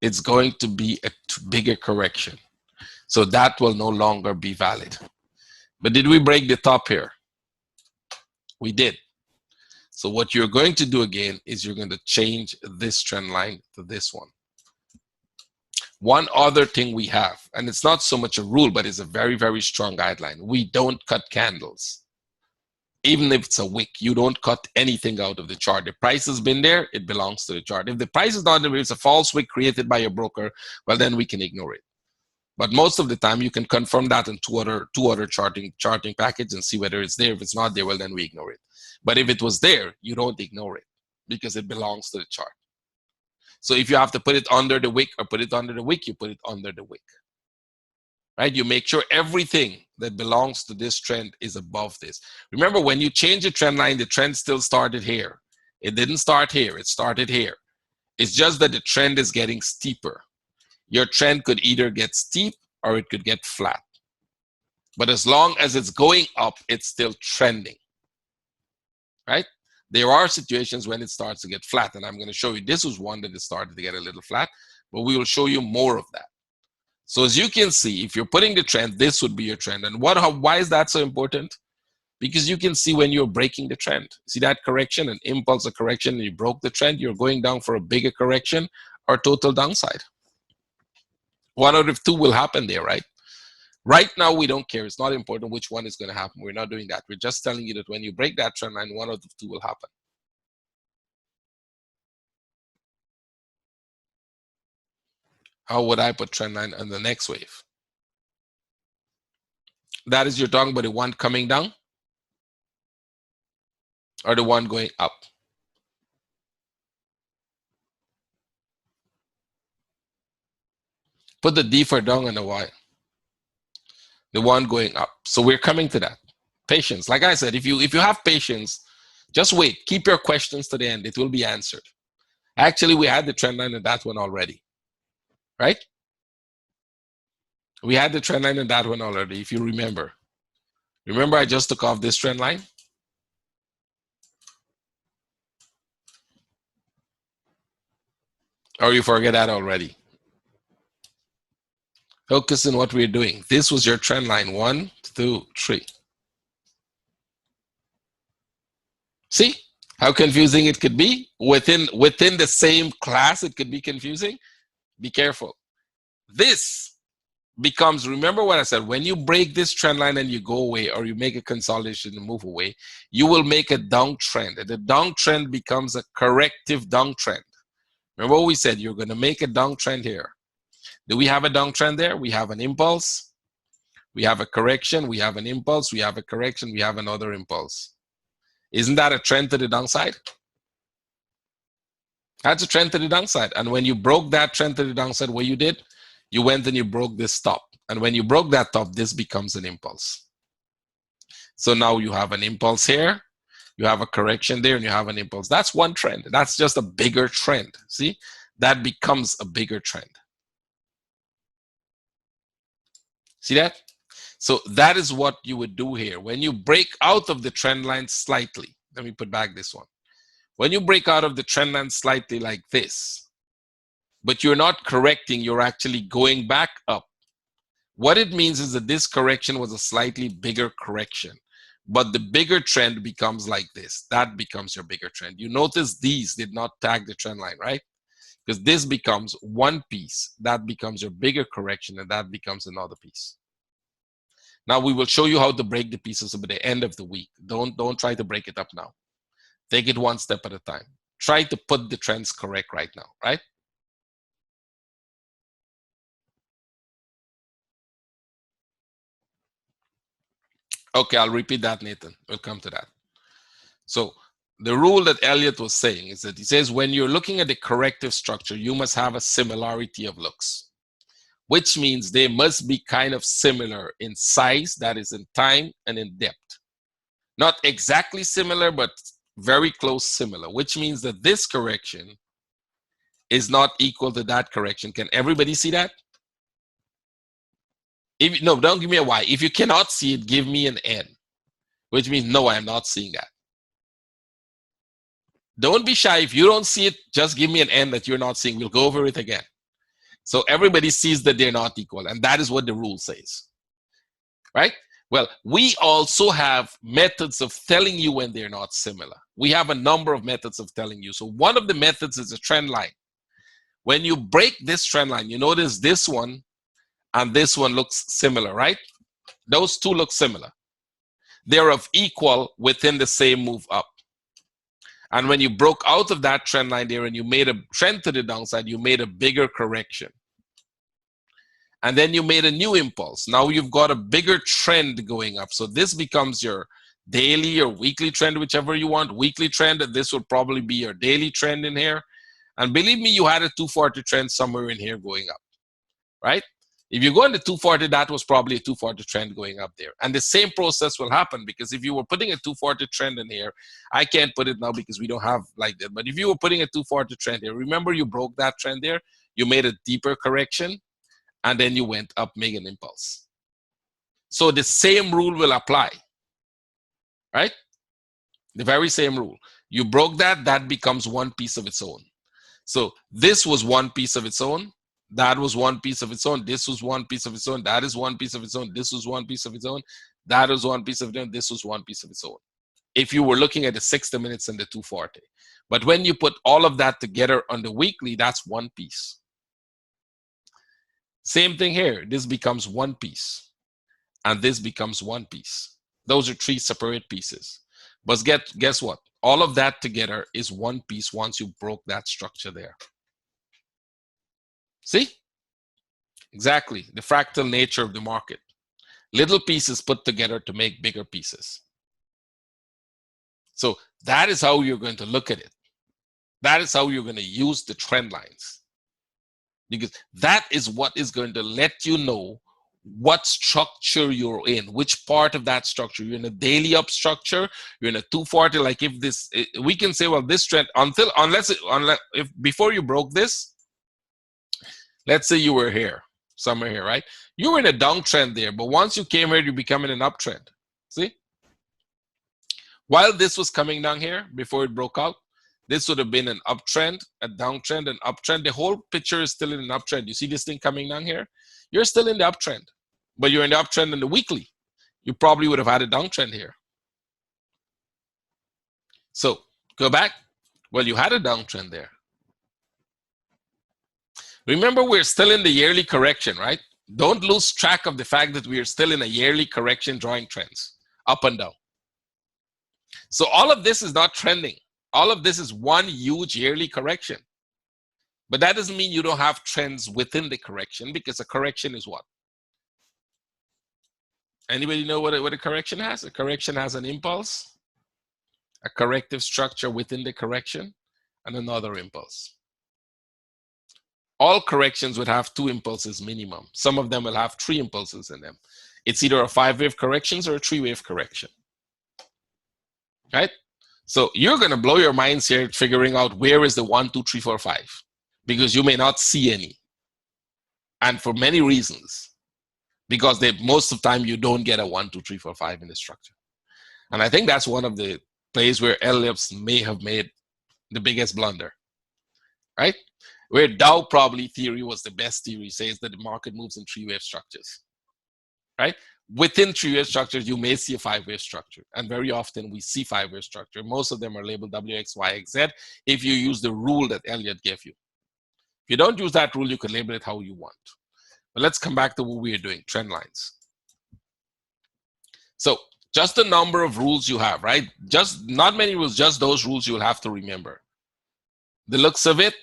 It's going to be a bigger correction. So that will no longer be valid. But did we break the top here? We did. So what you're going to do again is you're going to change this trend line to this one. One other thing we have, and it's not so much a rule, but it's a very, very strong guideline. We don't cut candles. Even if it's a wick, you don't cut anything out of the chart. The price has been there, it belongs to the chart. If the price is not there, it's a false wick created by a broker, well, then we can ignore it. But most of the time, you can confirm that in two other charting packages and see whether it's there. If it's not there, well, then we ignore it. But if it was there, you don't ignore it because it belongs to the chart. So if you have to put it under the wick or put it under the wick, you put it under the wick. Right? You make sure everything that belongs to this trend is above this. Remember, when you change the trend line, the trend still started here. It didn't start here, it started here. It's just that the trend is getting steeper. Your trend could either get steep or it could get flat. But as long as it's going up, it's still trending, right? There are situations when it starts to get flat, and I'm going to show you. This was one that it started to get a little flat, but we will show you more of that. So as you can see, if you're putting the trend, this would be your trend. And why is that so important? Because you can see when you're breaking the trend. See that correction, an impulse, a correction, and you broke the trend, you're going down for a bigger correction or total downside. One out of two will happen there, right? Right now, we don't care. It's not important which one is going to happen. We're not doing that. We're just telling you that when you break that trend line, one out of two will happen. How would I put trend line on the next wave? That is, you're talking about the one coming down or the one going up? Put the D for down and the Y. The one going up. So we're coming to that. Patience. Like I said, if you have patience, just wait. Keep your questions to the end. It will be answered. Actually, we had the trend line in that one already, right? We had the trend line in that one already, if you remember. Remember, I just took off this trend line? Or you forget that already? Focus on what we're doing. This was your trend line, 1, 2, 3. See how confusing it could be? Within the same class, it could be confusing. Be careful. This becomes, remember what I said, when you break this trend line and you go away, or you make a consolidation and move away, you will make a downtrend. And the downtrend becomes a corrective downtrend. Remember what we said, you're going to make a downtrend here. Do we have a downtrend there? We have an impulse, we have a correction, we have an impulse, we have a correction, we have another impulse. Isn't that a trend to the downside? That's a trend to the downside. And when you broke that trend to the downside, what you did, you went and you broke this top. And when you broke that top, this becomes an impulse. So now you have an impulse here, you have a correction there, and you have an impulse. That's one trend. That's just a bigger trend. See, that becomes a bigger trend. See that? So that is what you would do here. When you break out of the trend line slightly, let me put back this one. When you break out of the trend line slightly like this, but you're not correcting, you're actually going back up. What it means is that this correction was a slightly bigger correction, but the bigger trend becomes like this. That becomes your bigger trend. You notice these did not tag the trend line, right? Because this becomes one piece. That becomes your bigger correction, and that becomes another piece. Now we will show you how to break the pieces by the end of the week. Don't try to break it up now. Take it one step at a time. Try to put the trends correct right now, right? Okay, I'll repeat that, Nathan. We'll come to that. So the rule that Elliot was saying is that he says when you're looking at the corrective structure, you must have a similarity of looks, which means they must be kind of similar in size, that is in time, and in depth. Not exactly similar, but very close similar, which means that this correction is not equal to that correction. Can everybody see that? No, don't give me a Y. If you cannot see it, give me an N, which means no, I am not seeing that. Don't be shy. If you don't see it, just give me an N that you're not seeing. We'll go over it again. So everybody sees that they're not equal, and that is what the rule says, right? Well, we also have methods of telling you when they're not similar. We have a number of methods of telling you. So one of the methods is a trend line. When you break this trend line, you notice this one and this one looks similar, right? Those two look similar. They're of equal within the same move up. And when you broke out of that trend line there and you made a trend to the downside, you made a bigger correction. And then you made a new impulse. Now you've got a bigger trend going up. So this becomes your daily or weekly trend, whichever you want. Weekly trend, this would probably be your daily trend in here. And believe me, you had a 240 trend somewhere in here going up, right? If you go into 240, that was probably a 240 trend going up there. And the same process will happen, because if you were putting a 240 trend in here, I can't put it now because we don't have like that. But if you were putting a 240 trend here, remember you broke that trend there, you made a deeper correction, and then you went up, make an impulse. So the same rule will apply, right? The very same rule. You broke that, that becomes one piece of its own. So this was one piece of its own. That was one piece of its own. This was one piece of its own. That is one piece of its own. This was one piece of its own. That was one piece of its own. This was one piece of its own. If you were looking at the 60 minutes and the 240. But when you put all of that together on the weekly, that's one piece. Same thing here. This becomes one piece. And this becomes one piece. Those are three separate pieces. But guess what? All of that together is one piece once you broke that structure there. See? Exactly. The fractal nature of the market. Little pieces put together to make bigger pieces. So that is how you're going to look at it. That is how you're going to use the trend lines. Because that is what is going to let you know what structure you're in, which part of that structure. You're in a daily up structure, you're in a 240. Like if this, we can say, well, this trend, unless if before you broke this, let's say you were here, somewhere here, right? You were in a downtrend there, but once you came here, you become in an uptrend. See? While this was coming down here, before it broke out, this would have been an uptrend, a downtrend, an uptrend. The whole picture is still in an uptrend. You see this thing coming down here? You're still in the uptrend, but you're in the uptrend in the weekly. You probably would have had a downtrend here. So go back. Well, you had a downtrend there. Remember, we're still in the yearly correction, right? Don't lose track of the fact that we are still in a yearly correction drawing trends, up and down. So all of this is not trending. All of this is one huge yearly correction. But that doesn't mean you don't have trends within the correction, because a correction is what? Anybody know what a correction has? A correction has an impulse, a corrective structure within the correction, and another impulse. All corrections would have two impulses minimum. Some of them will have three impulses in them. It's either a 5-wave correction or a 3-wave correction. Right? So you're going to blow your minds here figuring out where is the 1, 2, 3, 4, 5, because you may not see any. And for many reasons, because most of the time you don't get a 1, 2, 3, 4, 5 in the structure. And I think that's one of the places where Elliott may have made the biggest blunder, right? Where Dow probably theory was the best theory, says that the market moves in 3-wave structures, right? Within 3-wave structures, you may see a 5-wave structure. And very often we see 5-wave structure. Most of them are labeled W, X, Y, X, Z if you use the rule that Elliott gave you. If you don't use that rule, you can label it how you want. But let's come back to what we are doing, trend lines. So just the number of rules you have, right? Just not many rules, just those rules you'll have to remember. The looks of it,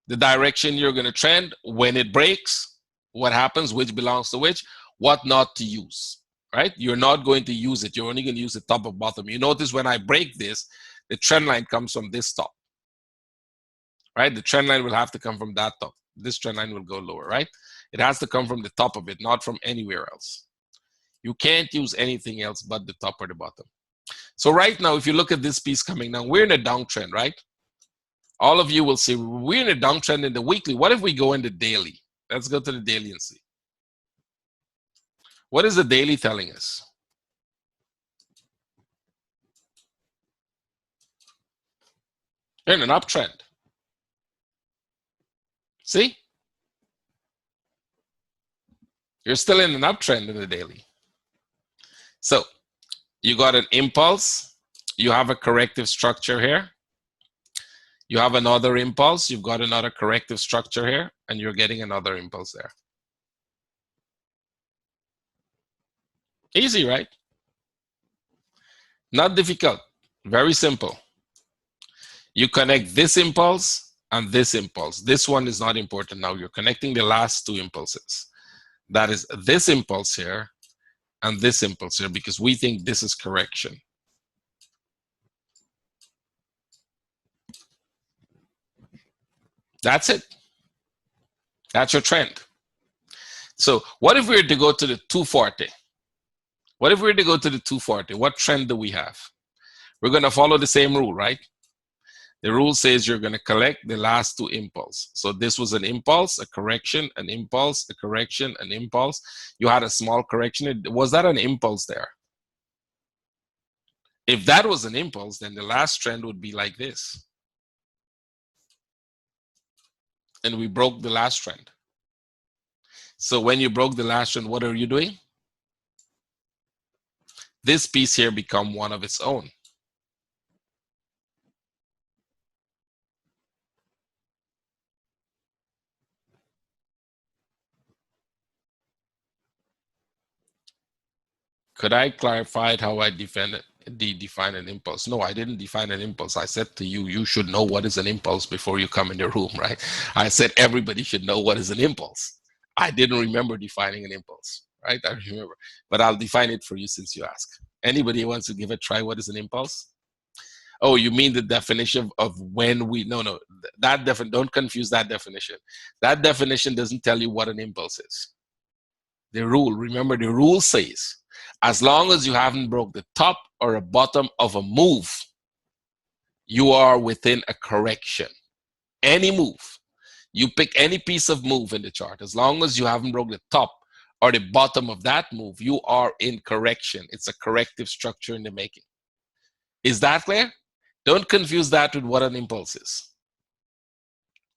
the direction you're going to trend, when it breaks, what happens, which belongs to which, what not to use, right? You're not going to use it. You're only going to use the top or bottom. You notice when I break this, the trend line comes from this top, right? The trend line will have to come from that top. This trend line will go lower, right? It has to come from the top of it, not from anywhere else. You can't use anything else but the top or the bottom. So right now, if you look at this piece coming down, we're in a downtrend, right? All of you will see we're in a downtrend in the weekly. What if we go in the daily? Let's go to the daily and see. What is the daily telling us? You're in an uptrend. See? You're still in an uptrend in the daily. So you got an impulse. You have a corrective structure here. You have another impulse. You've got another corrective structure here. And you're getting another impulse there. Easy, right? Not difficult. Very simple. You connect this impulse and this impulse. This one is not important now. You're connecting the last two impulses. That is this impulse here and this impulse here, because we think this is correction. That's it. That's your trend. So what if we were to go to the 240? What if we were to go to the 240? What trend do we have? We're going to follow the same rule, right? The rule says you're going to collect the last two impulses. So this was an impulse, a correction, an impulse, a correction, an impulse. You had a small correction. Was that an impulse there? If that was an impulse, then the last trend would be like this. And we broke the last trend. So when you broke the last trend, what are you doing? This piece here become one of its own. Could I clarify how I define an impulse? No, I didn't define an impulse. I said to you, you should know what is an impulse before you come in the room, right? I said everybody should know what is an impulse. I didn't remember defining an impulse, right? I remember, but I'll define it for you since you ask. Anybody wants to give a try? What is an impulse? Oh, you mean the definition of when we, no, don't confuse that definition. That definition doesn't tell you what an impulse is. The rule, remember the rule says, as long as you haven't broke the top or a bottom of a move, you are within a correction. Any move, you pick any piece of move in the chart, as long as you haven't broke the top or the bottom of that move, you are in correction. It's a corrective structure in the making. Is that clear? Don't confuse that with what an impulse is.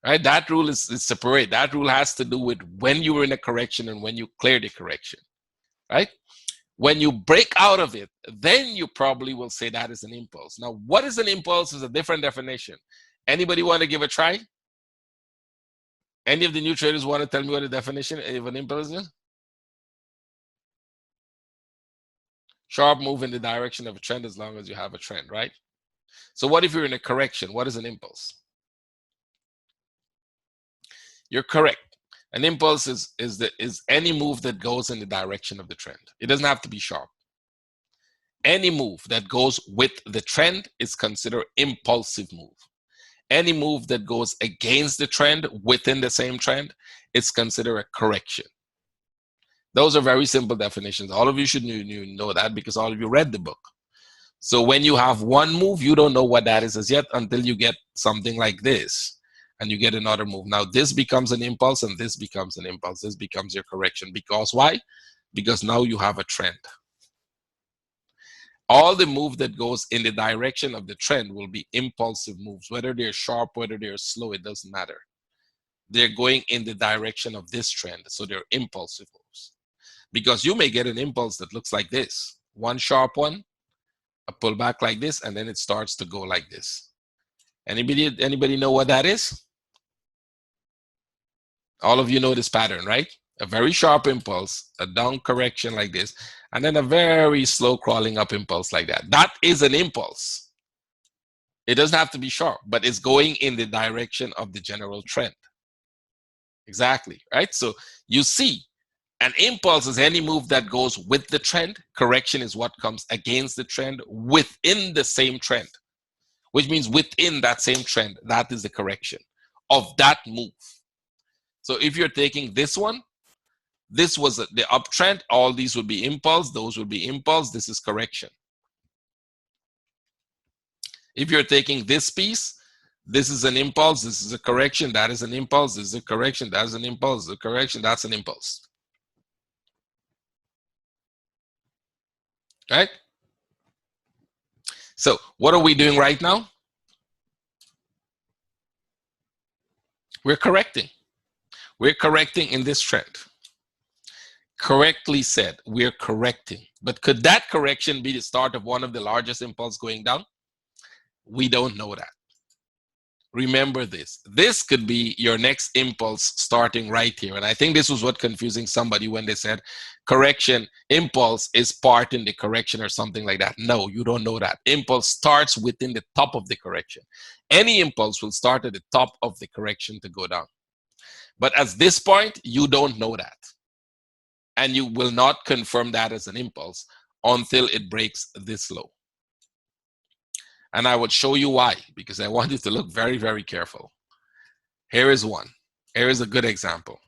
Right? That rule is separate. That rule has to do with when you were in a correction and when you clear the correction. Right? When you break out of it, then you probably will say that is an impulse. Now, what is an impulse is a different definition. Anybody want to give a try? Any of the new traders want to tell me what the definition of an impulse is? Sharp move in the direction of a trend as long as you have a trend, right? So what if you're in a correction? What is an impulse? You're correct. An impulse is any move that goes in the direction of the trend. It doesn't have to be sharp. Any move that goes with the trend is considered impulsive move. Any move that goes against the trend within the same trend is considered a correction. Those are very simple definitions. All of you should know that because all of you read the book. So when you have one move, you don't know what that is as yet until you get something like this. And you get another move. Now this becomes an impulse and this becomes an impulse. This becomes your correction. Because why? Because now you have a trend. All the move that goes in the direction of the trend will be impulsive moves. Whether they're sharp, whether they're slow, it doesn't matter. They're going in the direction of this trend. So they're impulsive moves. Because you may get an impulse that looks like this. One sharp one, a pullback like this, and then it starts to go like this. Anybody know what that is? All of you know this pattern, right? A very sharp impulse, a down correction like this, and then a very slow crawling up impulse like that. That is an impulse. It doesn't have to be sharp, but it's going in the direction of the general trend. Exactly, right? So you see, an impulse is any move that goes with the trend. Correction is what comes against the trend within the same trend, which means within that same trend, that is the correction of that move. So if you're taking this one, this was the uptrend, all these would be impulse, those would be impulse, this is correction. If you're taking this piece, this is an impulse, this is a correction, that is an impulse, this is a correction, that is an impulse, the correction, that's an impulse. Right? So what are we doing right now? We're correcting. We're correcting in this trend. Correctly said, we're correcting. But could that correction be the start of one of the largest impulse going down? We don't know that. Remember this. This could be your next impulse starting right here. And I think this was what confusing somebody when they said correction, impulse is part in the correction or something like that. No, you don't know that. Impulse starts within the top of the correction. Any impulse will start at the top of the correction to go down. But at this point, you don't know that. And you will not confirm that as an impulse until it breaks this low. And I would show you why, because I want you to look very, very careful. Here is one. Here is a good example.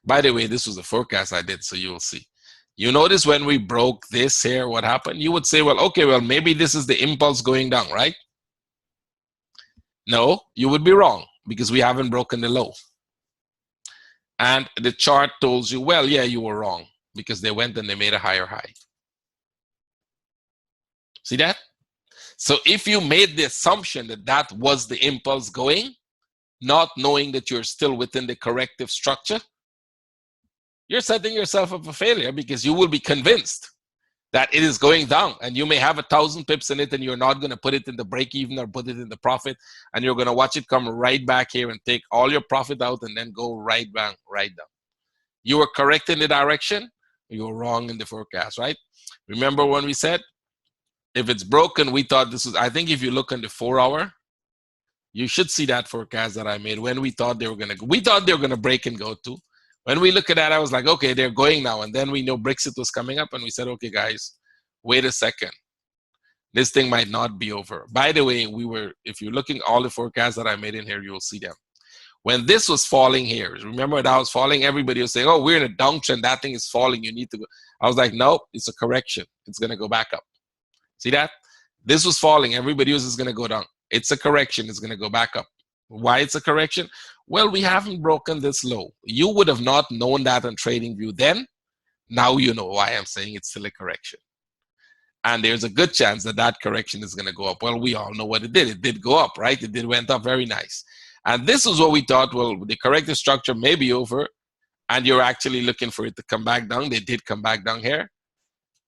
By the way, this was a forecast I did, so you'll see. You notice when we broke this here, what happened? You would say, well, okay, well, maybe this is the impulse going down, right? No, you would be wrong because we haven't broken the low. And the chart told you, well, yeah, you were wrong because they went and they made a higher high. See that? So if you made the assumption that that was the impulse going, not knowing that you're still within the corrective structure, you're setting yourself up for failure because you will be convinced that it is going down, and you may have 1,000 pips in it and you're not going to put it in the break even or put it in the profit, and you're going to watch it come right back here and take all your profit out and then go right back, right down. You were correct in the direction, you were wrong in the forecast, right? Remember when we said, if it's broken, we thought this was, I think if you look on the 4 hour, you should see that forecast that I made when we thought they were going to break and go to. When we look at that, I was like, okay, they're going now. And then we know Brexit was coming up and we said, okay, guys, wait a second. This thing might not be over. By the way, if you're looking at all the forecasts that I made in here, you'll see them. When this was falling here, remember that was falling, everybody was saying, oh, we're in a downtrend, that thing is falling, you need to go. I was like, no, it's a correction. It's going to go back up. See that? This was falling, everybody was just going to go down. It's a correction, it's going to go back up. Why it's a correction? Well, we haven't broken this low. You would have not known that on TradingView then. Now you know why I'm saying it's still a correction. And there's a good chance that that correction is going to go up. Well, we all know what it did. It did go up, right? It went up very nice. And this is what we thought, well, the corrective structure may be over, and you're actually looking for it to come back down. They did come back down here.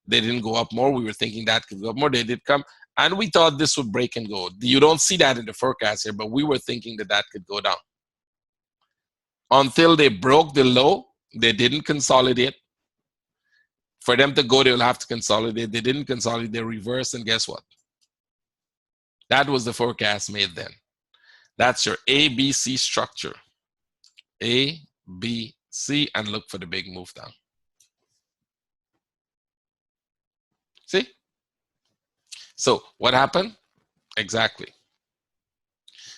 They didn't go up more. We were thinking that could go up more. They did come. And we thought this would break and go. You don't see that in the forecast here, but we were thinking that that could go down. Until they broke the low, they didn't consolidate. For them to go, they will have to consolidate. They didn't consolidate, they reversed, and guess what? That was the forecast made then. That's your ABC structure. A, B, C, and look for the big move down. See? So what happened? Exactly.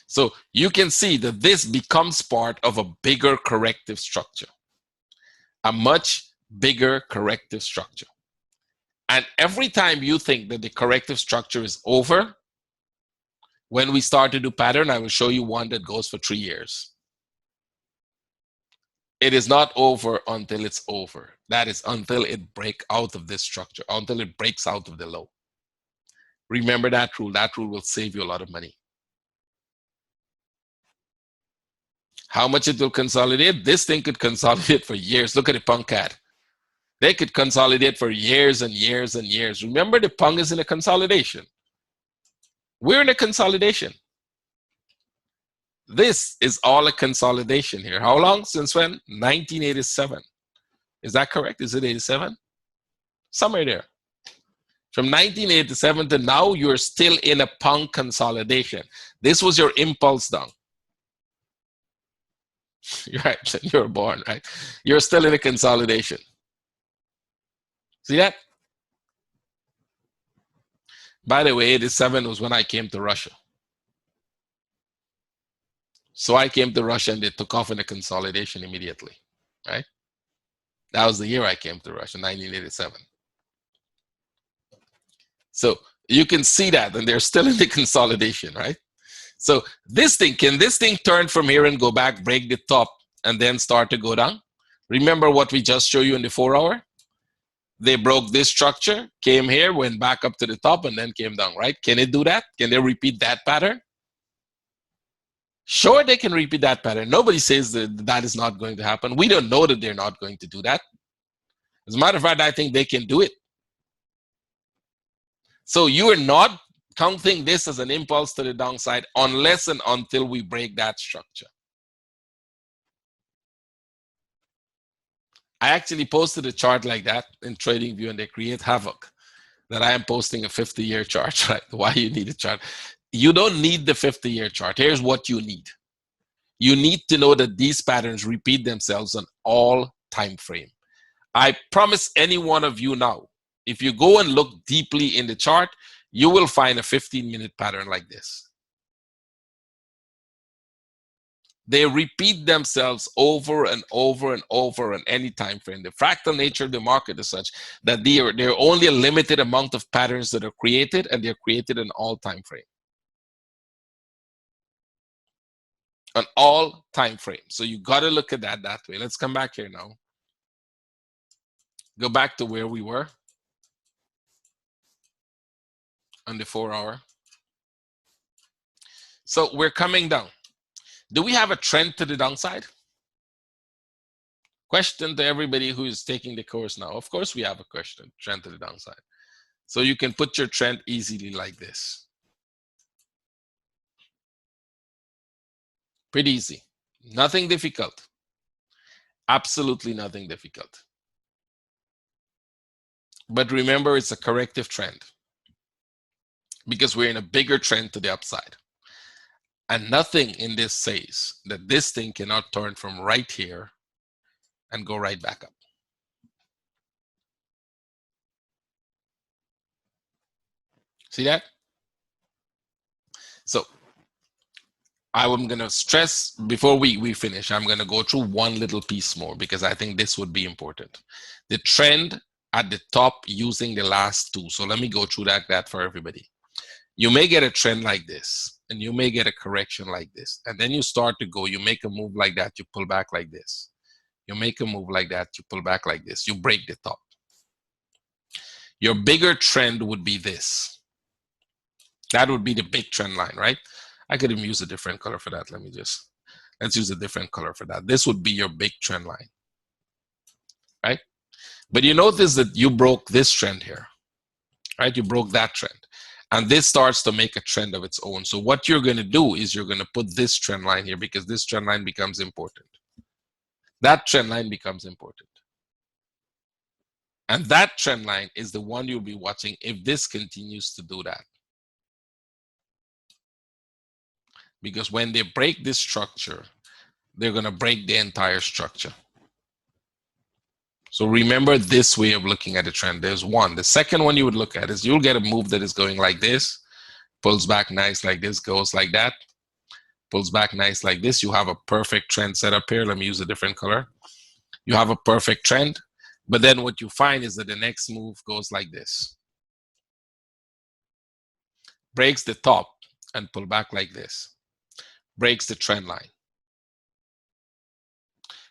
So you can see that this becomes part of a bigger corrective structure, a much bigger corrective structure. And every time you think that the corrective structure is over, when we start to do pattern, I will show you one that goes for 3 years. It is not over until it's over. That is until it breaks out of this structure, until it breaks out of the low. Remember that rule. That rule will save you a lot of money. How much it will consolidate? This thing could consolidate for years. Look at the Punk CAD. They could consolidate for years and years and years. Remember, the Punk is in a consolidation. We're in a consolidation. This is all a consolidation here. How long? Since when? 1987. Is that correct? Is it 87? Somewhere there. From 1987 to now, you're still in a Punk consolidation. This was your impulse down. You're right. You're born, right? You're still in a consolidation. See that? By the way, 87 was when I came to Russia. So I came to Russia and they took off in a consolidation immediately, right? That was the year I came to Russia, 1987. So you can see that, and they're still in the consolidation, right? So this thing, can this thing turn from here and go back, break the top, and then start to go down? Remember what we just showed you in the 4 hour? They broke this structure, came here, went back up to the top, and then came down, right? Can it do that? Can they repeat that pattern? Sure, they can repeat that pattern. Nobody says that that is not going to happen. We don't know that they're not going to do that. As a matter of fact, I think they can do it. So you are not counting this as an impulse to the downside unless and until we break that structure. I actually posted a chart like that in TradingView, and they create havoc that I am posting a 50-year chart, right? Why you need a chart? You don't need the 50-year chart. Here's what you need. You need to know that these patterns repeat themselves on all time frame. I promise any one of you now, if you go and look deeply in the chart, you will find a 15-minute pattern like this. They repeat themselves over and over and over on any time frame. The fractal nature of the market is such that there are only a limited amount of patterns that are created, and they're created in all time frame. On all time frames. So you got to look at that way. Let's come back here now. Go back to where we were on the 4 hour. So we're coming down. Do we have a trend to the downside? Question to everybody who is taking the course now. Of course we have a question, trend to the downside. So you can put your trend easily like this. Pretty easy. Nothing difficult. Absolutely nothing difficult. But remember, it's a corrective trend because we're in a bigger trend to the upside. And nothing in this says that this thing cannot turn from right here and go right back up. See that? So I'm going to stress, before we finish, I'm going to go through one little piece more because I think this would be important. The trend at the top using the last two. So let me go through that for everybody. You may get a trend like this, and you may get a correction like this. And then you start to go, you make a move like that, you pull back like this. You make a move like that, you pull back like this. You break the top. Your bigger trend would be this. That would be the big trend line, right? I could even use a different color for that. Let's use a different color for that. This would be your big trend line, right? But you notice that you broke this trend here, right? You broke that trend. And this starts to make a trend of its own. So what you're going to do is you're going to put this trend line here because this trend line becomes important. That trend line becomes important. And that trend line is the one you'll be watching if this continues to do that. Because when they break this structure, they're going to break the entire structure. So remember this way of looking at a trend. There's one. The second one you would look at is you'll get a move that is going like this, pulls back nice like this, goes like that, pulls back nice like this. You have a perfect trend set up here. Let me use a different color. You have a perfect trend. But then what you find is that the next move goes like this. Breaks the top and pull back like this. Breaks the trend line.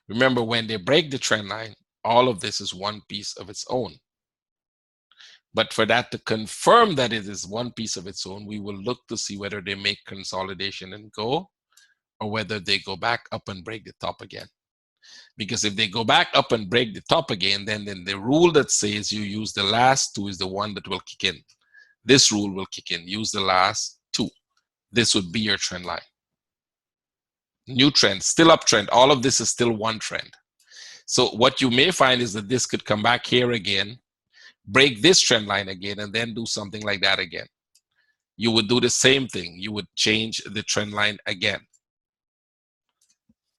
Remember, when they break the trend line, all of this is one piece of its own. But for that to confirm that it is one piece of its own, we will look to see whether they make consolidation and go, or whether they go back up and break the top again. Because if they go back up and break the top again, then the rule that says you use the last two is the one that will kick in. This rule will kick in. Use the last two. This would be your trend line. New trend, still uptrend. All of this is still one trend. So what you may find is that this could come back here again, break this trend line again, and then do something like that again. You would do the same thing. You would change the trend line again,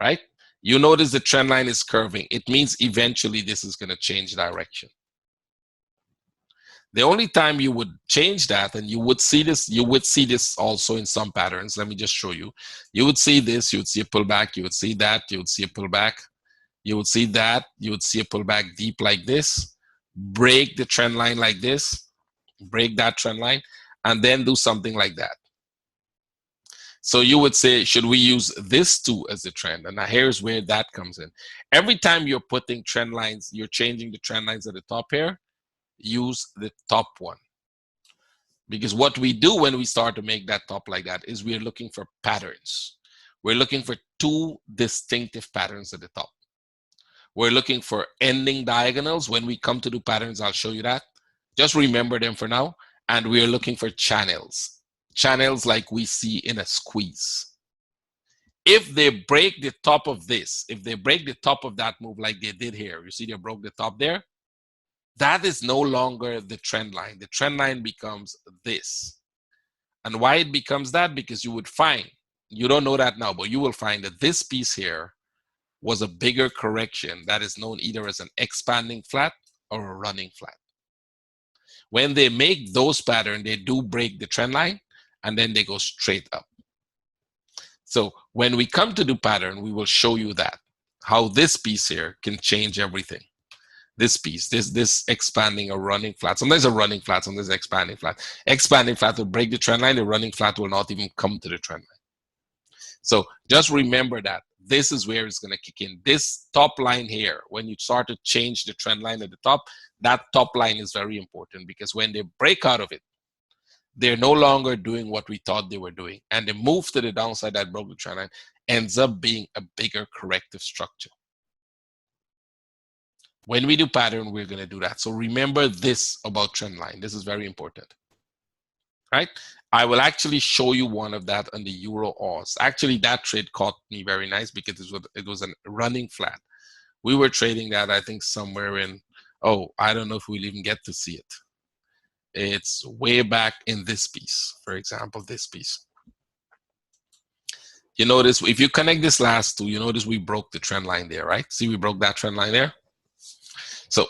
right? You notice the trend line is curving. It means eventually this is going to change direction. The only time you would change that, and you would see this also in some patterns. Let me just show you. You would see this, you would see a pullback, you would see that, you would see a pullback, you would see that, you would see a pullback deep like this, break the trend line like this, break that trend line, and then do something like that. So you would say, should we use this too as a trend? And now here's where that comes in. Every time you're putting trend lines, you're changing the trend lines at the top here, use the top one. Because what we do when we start to make that top like that is we're looking for patterns. We're looking for two distinctive patterns at the top. We're looking for ending diagonals. When we come to do patterns, I'll show you that. Just remember them for now. And we're looking for channels. Channels like we see in a squeeze. If they break the top of this, if they break the top of that move like they did here, you see they broke the top there? That is no longer the trend line. The trend line becomes this. And why it becomes that? Because you would find, you don't know that now, but you will find that this piece here was a bigger correction that is known either as an expanding flat or a running flat. When they make those patterns, they do break the trend line and then they go straight up. So when we come to do pattern, we will show you that how this piece here can change everything. This piece, this expanding or running flat. Sometimes a running flat, sometimes an expanding flat. Expanding flat will break the trend line. The running flat will not even come to the trend line. So just remember that this is where it's going to kick in. This top line here, when you start to change the trend line at the top, that top line is very important, because when they break out of it, they're no longer doing what we thought they were doing. And the move to the downside that broke the trend line ends up being a bigger corrective structure. When we do pattern, we're going to do that. So remember this about trend line. This is very important, right? I will actually show you one of that on the Euro Aus. Actually, that trade caught me very nice because it was a running flat. We were trading that, I think, somewhere in, oh, I don't know if we'll even get to see it. It's way back in this piece, for example, this piece. You notice if you connect this last two, you notice we broke the trend line there, right? See, we broke that trend line there. So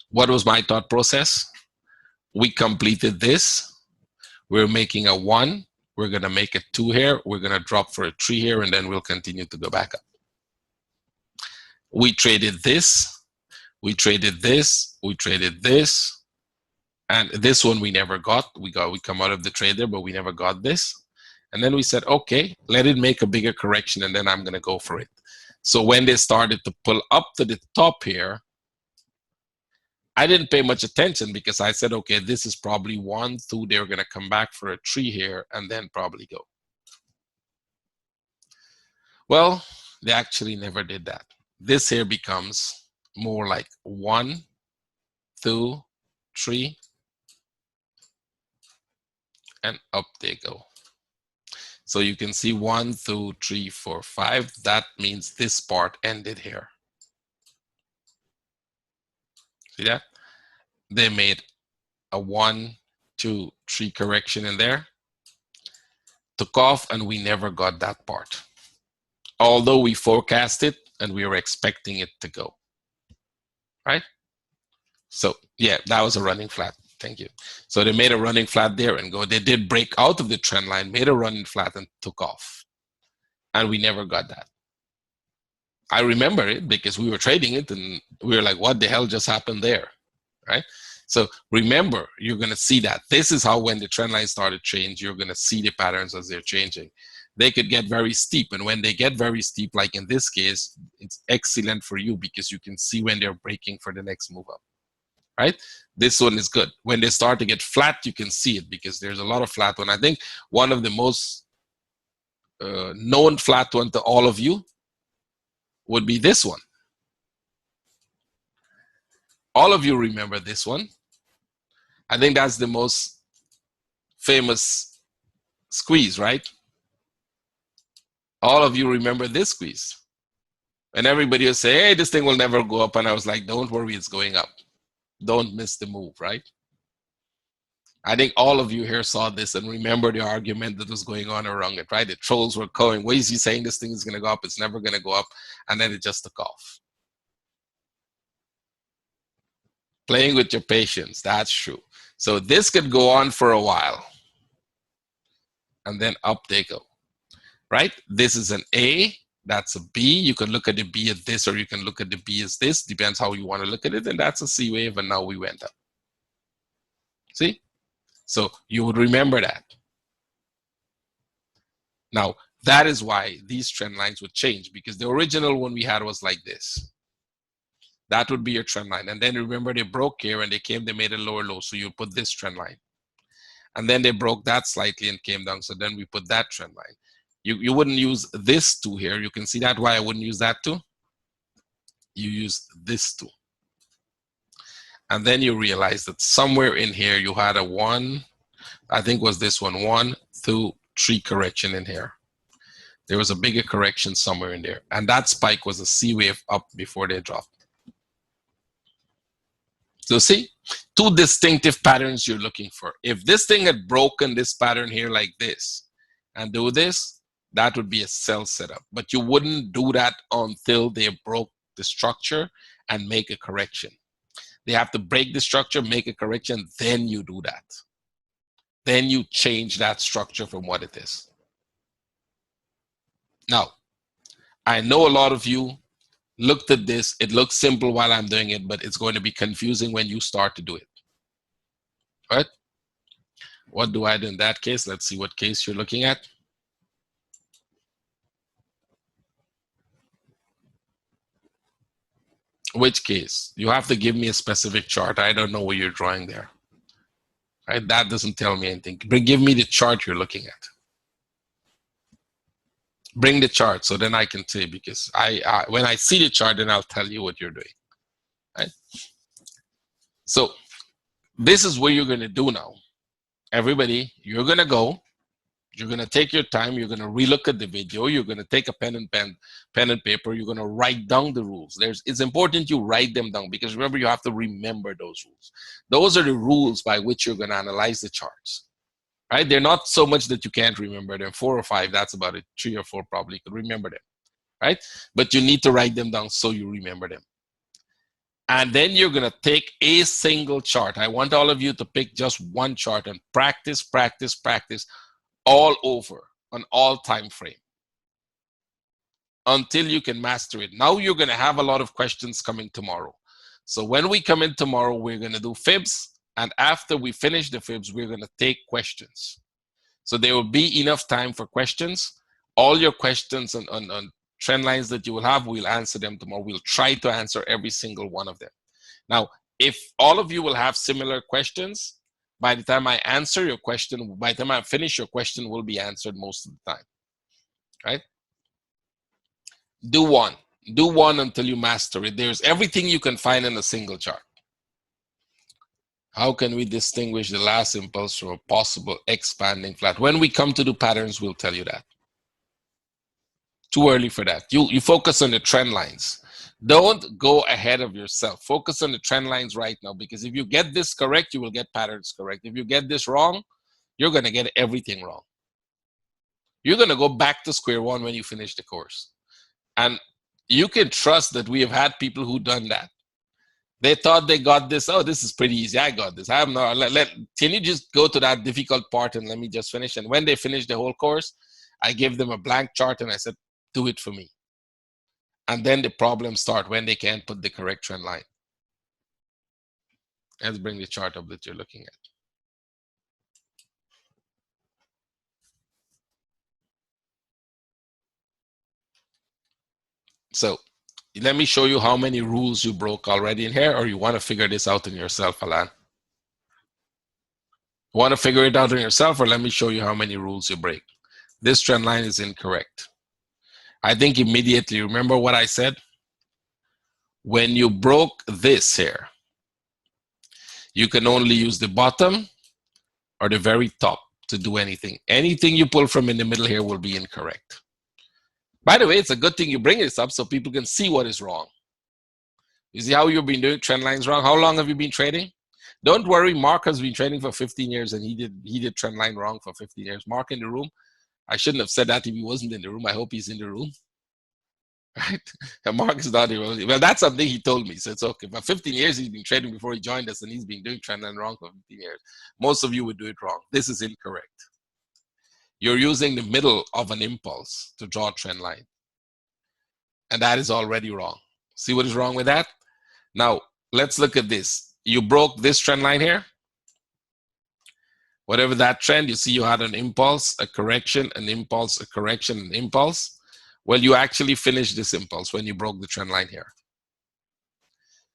what was my thought process? We completed this. We're making a 1. We're going to make a 2 here. We're going to drop for a 3 here, and then we'll continue to go back up. We traded this. We traded this. We traded this. And this one we never got. We come out of the trade there, but we never got this. And then we said, okay, let it make a bigger correction, and then I'm going to go for it. So when they started to pull up to the top here, I didn't pay much attention because I said, okay, this is probably 1, 2. They're going to come back for a 3 here and then probably go. Well, they actually never did that. This here becomes more like 1, 2, 3, and up they go. So you can see 1, 2, 3, 4, 5. That means this part ended here. See that? They made a 1, 2, 3 correction in there, took off, and we never got that part. Although we forecast it and we were expecting it to go, right? So yeah, that was a running flat. Thank you. So they made a running flat there and go. They did break out of the trend line, made a running flat, and took off. And we never got that. I remember it because we were trading it and we were like, what the hell just happened there, right? So remember, you're going to see that. This is how when the trend line started to change, you're going to see the patterns as they're changing. They could get very steep. And when they get very steep, like in this case, it's excellent for you because you can see when they're breaking for the next move up, right? This one is good. When they start to get flat, you can see it because there's a lot of flat one. I think one of the most known flat one to all of you would be this one. All of you remember this one. I think that's the most famous squeeze, right? All of you remember this squeeze. And everybody will say, hey, this thing will never go up. And I was like, don't worry, it's going up. Don't miss the move, right? I think all of you here saw this and remember the argument that was going on around it, right? The trolls were going, why is he saying this thing is going to go up? It's never going to go up. And then it just took off. Playing with your patience, that's true. So this could go on for a while. And then up they go, right? This is an A, that's a B. You can look at the B as this, or you can look at the B as this. Depends how you want to look at it. And that's a C wave, and now we went up. See? So you would remember that. Now, that is why these trend lines would change, because the original one we had was like this. That would be your trend line. And then remember, they broke here and they came, they made a lower low. So you put this trend line. And then they broke that slightly and came down. So then we put that trend line. You wouldn't use this two here. You can see that why I wouldn't use that two. You use this two. And then you realize that somewhere in here you had a 1, I think was this one, 1, 2, 3 correction in here. There was a bigger correction somewhere in there. And that spike was a C wave up before they dropped. So see, 2 distinctive patterns you're looking for. If this thing had broken this pattern here like this and do this, that would be a sell setup. But you wouldn't do that until they broke the structure and make a correction. They have to break the structure, make a correction, then you do that. Then you change that structure from what it is. Now, I know a lot of you looked at this. It looks simple while I'm doing it, but it's going to be confusing when you start to do it. Right? What do I do in that case? Let's see what case you're looking at. Which case? You have to give me a specific chart. I don't know what you're drawing there. Right? That doesn't tell me anything. But give me the chart you're looking at. Bring the chart so then I can say, because when I see the chart, then I'll tell you what you're doing. Right? So this is what you're going to do now. Everybody, you're going to go. You're going to take your time. You're going to relook at the video. You're going to take a pen and paper. You're going to write down the rules. It's important you write them down, because remember, you have to remember those rules. Those are the rules by which you're going to analyze the charts. Right? They're not so much that you can't remember them. 4 or 5, that's about it. 3 or 4 probably you could remember them. Right? But you need to write them down so you remember them. And then you're going to take a single chart. I want all of you to pick just one chart and practice, practice, practice all over on all time frame until you can master it. Now you're going to have a lot of questions coming tomorrow. So when we come in tomorrow, we're going to do fibs. And after we finish the fibs, we're going to take questions. So there will be enough time for questions. All your questions on trend lines that you will have, we'll answer them tomorrow. We'll try to answer every single one of them. Now, if all of you will have similar questions, by the time I answer your question, by the time I finish your question, will be answered most of the time. Right? Do one. Do one until you master it. There's everything you can find in a single chart. How can we distinguish the last impulse from a possible expanding flat? When we come to do patterns, we'll tell you that. Too early for that. You focus on the trend lines. Don't go ahead of yourself. Focus on the trend lines right now, because if you get this correct, you will get patterns correct. If you get this wrong, you're going to get everything wrong. You're going to go back to square one when you finish the course. And you can trust that we have had people who done that. They thought they got this. Oh, this is pretty easy. I got this. I have no. Can you just go to that difficult part and let me just finish? And when they finish the whole course, I gave them a blank chart and I said, do it for me. And then the problems start when they can't put the correct trend line. Let's bring the chart up that you're looking at. So let me show you how many rules you broke already in here, or you want to figure this out in yourself, Alan? Want to figure it out on yourself, or let me show you how many rules you break? This trend line is incorrect. I think immediately, remember what I said? When you broke this here, you can only use the bottom or the very top to do anything. Anything you pull from in the middle here will be incorrect. By the way, it's a good thing you bring this up so people can see what is wrong. You see how you've been doing trend lines wrong? How long have you been trading? Don't worry, Mark has been trading for 15 years and he did trend line wrong for 15 years. Mark in the room. I shouldn't have said that if he wasn't in the room. I hope he's in the room. Right? And Mark is not here. Well, that's something he told me. So it's okay. For 15 years, he's been trading before he joined us, and he's been doing trend line wrong for 15 years. Most of you would do it wrong. This is incorrect. You're using the middle of an impulse to draw a trend line. And that is already wrong. See what is wrong with that? Now, let's look at this. You broke this trend line here. Whatever that trend, you see you had an impulse, a correction, an impulse, a correction, an impulse. Well, you actually finished this impulse when you broke the trend line here.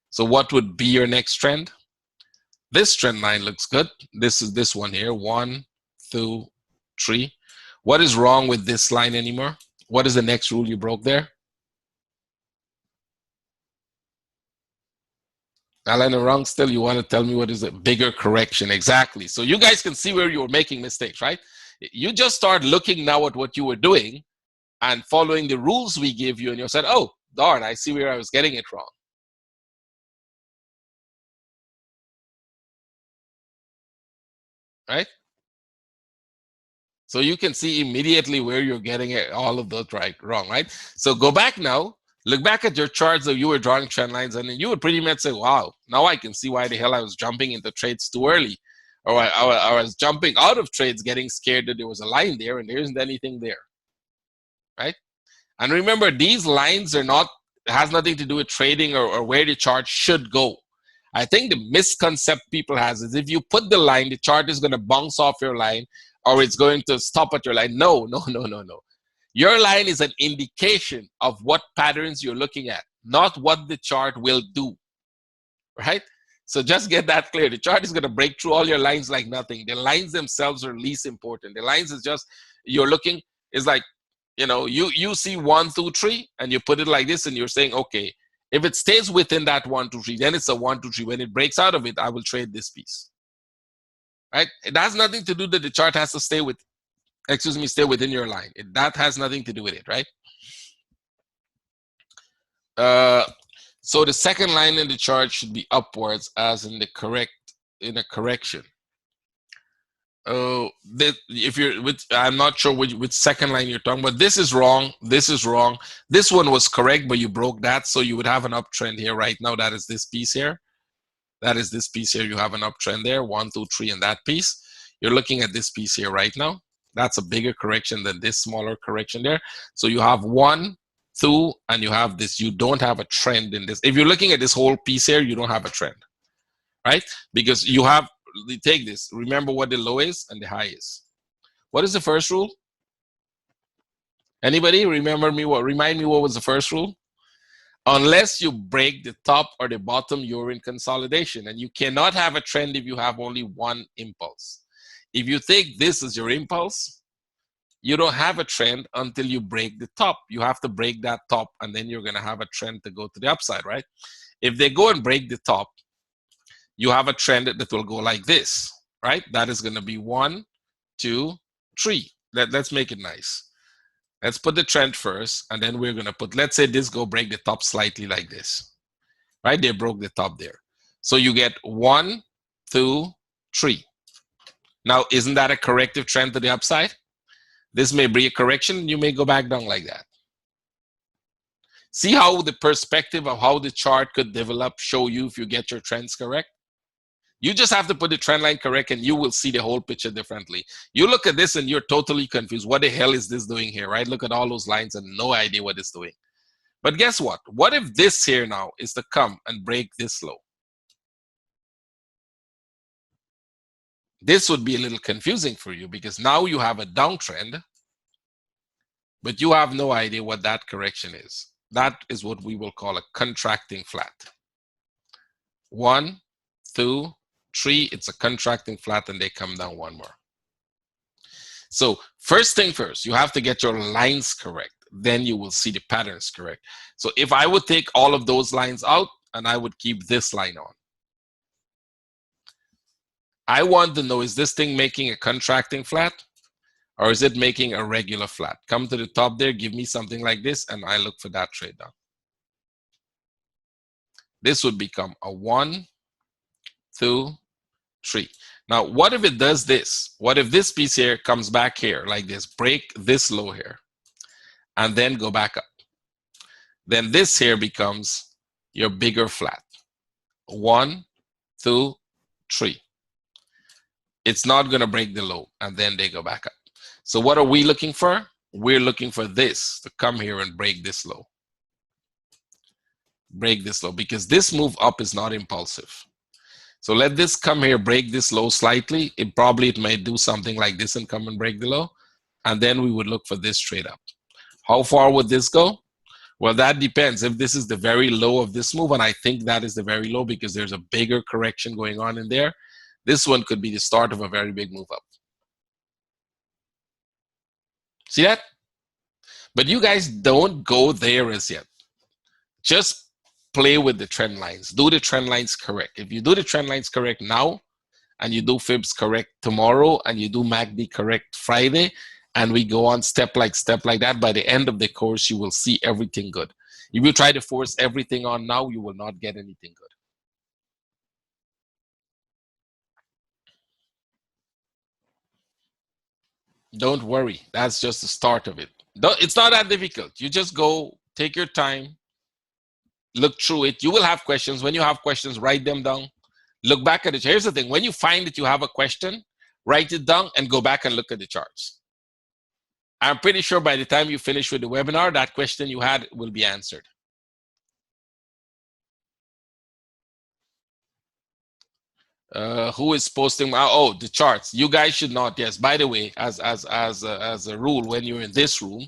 So what would be your next trend? This trend line looks good. This is this one here, 1, 2, 3. What is wrong with this line anymore? What is the next rule you broke there? Alan, wrong still? You want to tell me what is a bigger correction? Exactly. So you guys can see where you were making mistakes, right? You just start looking now at what you were doing and following the rules we give you, and you said, oh, darn, I see where I was getting it wrong. Right? So you can see immediately where you're getting it, all of those wrong, right? So go back now, look back at your charts that you were drawing trend lines, and then you would pretty much say, wow, now I can see why the hell I was jumping into trades too early. Or I was jumping out of trades getting scared that there was a line there and there isn't anything there, right? And remember, these lines are not, has nothing to do with trading or where the chart should go. I think the misconcept people has is if you put the line, the chart is going to bounce off your line or it's going to stop at your line. No, no, no, no, no. Your line is an indication of what patterns you're looking at, not what the chart will do, right? So just get that clear. The chart is going to break through all your lines like nothing. The lines themselves are least important. The lines is just, you're looking, is like, you know, you see 1, 2, 3, and you put it like this, and you're saying, okay, if it stays within that 1, 2, 3, then it's a 1, 2, 3. When it breaks out of it, I will trade this piece. Right? It has nothing to do that the chart has to stay with, excuse me, stay within your line. That has nothing to do with it, right? So the second line in the chart should be upwards, as in the in a correction. Oh, if you're with, I'm not sure which second line you're talking about. This is wrong. This is wrong. This one was correct, but you broke that. So you would have an uptrend here right now. That is this piece here. That is this piece here. You have an uptrend there. 1, 2, 3 in that piece. You're looking at this piece here right now. That's a bigger correction than this smaller correction there. So you have 1, 2, and you have this. You don't have a trend in this. If you're looking at this whole piece here, you don't have a trend, right? Because you have, take this, remember what the low is and the high is. What is the first rule? Anybody remember me? Remind me what was the first rule? Unless you break the top or the bottom, you're in consolidation, and you cannot have a trend if you have only one impulse. If you take this as your impulse, you don't have a trend until you break the top. You have to break that top, and then you're going to have a trend to go to the upside, right? If they go and break the top, you have a trend that will go like this, right? That is going to be 1, 2, 3. Let's make it nice. Let's put the trend first, and then we're going to put, let's say this go break the top slightly like this, right? They broke the top there. So you get 1, 2, 3. Now, isn't that a corrective trend to the upside? This may be a correction. You may go back down like that. See how the perspective of how the chart could develop show you if you get your trends correct? You just have to put the trend line correct, and you will see the whole picture differently. You look at this and you're totally confused. What the hell is this doing here, right? Look at all those lines and no idea what it's doing. But guess what? What if this here now is to come and break this low? This would be a little confusing for you because now you have a downtrend, but you have no idea what that correction is. That is what we will call a contracting flat. 1, 2, 3, it's a contracting flat, and they come down one more. So first thing first, you have to get your lines correct. Then you will see the patterns correct. So if I would take all of those lines out and I would keep this line on, I want to know, is this thing making a contracting flat or is it making a regular flat? Come to the top there, give me something like this, and I look for that trade down. This would become a 1, 2, 3. Now, what if it does this? What if this piece here comes back here like this, break this low here, and then go back up? Then this here becomes your bigger flat. 1, 2, 3. It's not going to break the low, and then they go back up. So what are we looking for? We're looking for this to come here and break this low. Break this low, because this move up is not impulsive. So let this come here, break this low slightly. It may do something like this and come and break the low. And then we would look for this trade up. How far would this go? Well, that depends. If this is the very low of this move, and I think that is the very low because there's a bigger correction going on in there, this one could be the start of a very big move up. See that? But you guys don't go there as yet. Just play with the trend lines. Do the trend lines correct. If you do the trend lines correct now, and you do fibs correct tomorrow, and you do MACD correct Friday, and we go on step like that, by the end of the course, you will see everything good. If you try to force everything on now, you will not get anything good. Don't worry. That's just the start of it. It's not that difficult. You just go, take your time, look through it. You will have questions. When you have questions, write them down. Look back at it. Here's the thing. When you find that you have a question, write it down and go back and look at the charts. I'm pretty sure by the time you finish with the webinar, that question you had will be answered. Who is posting? Oh, the charts. You guys should not. Yes. By the way, as a rule, when you're in this room,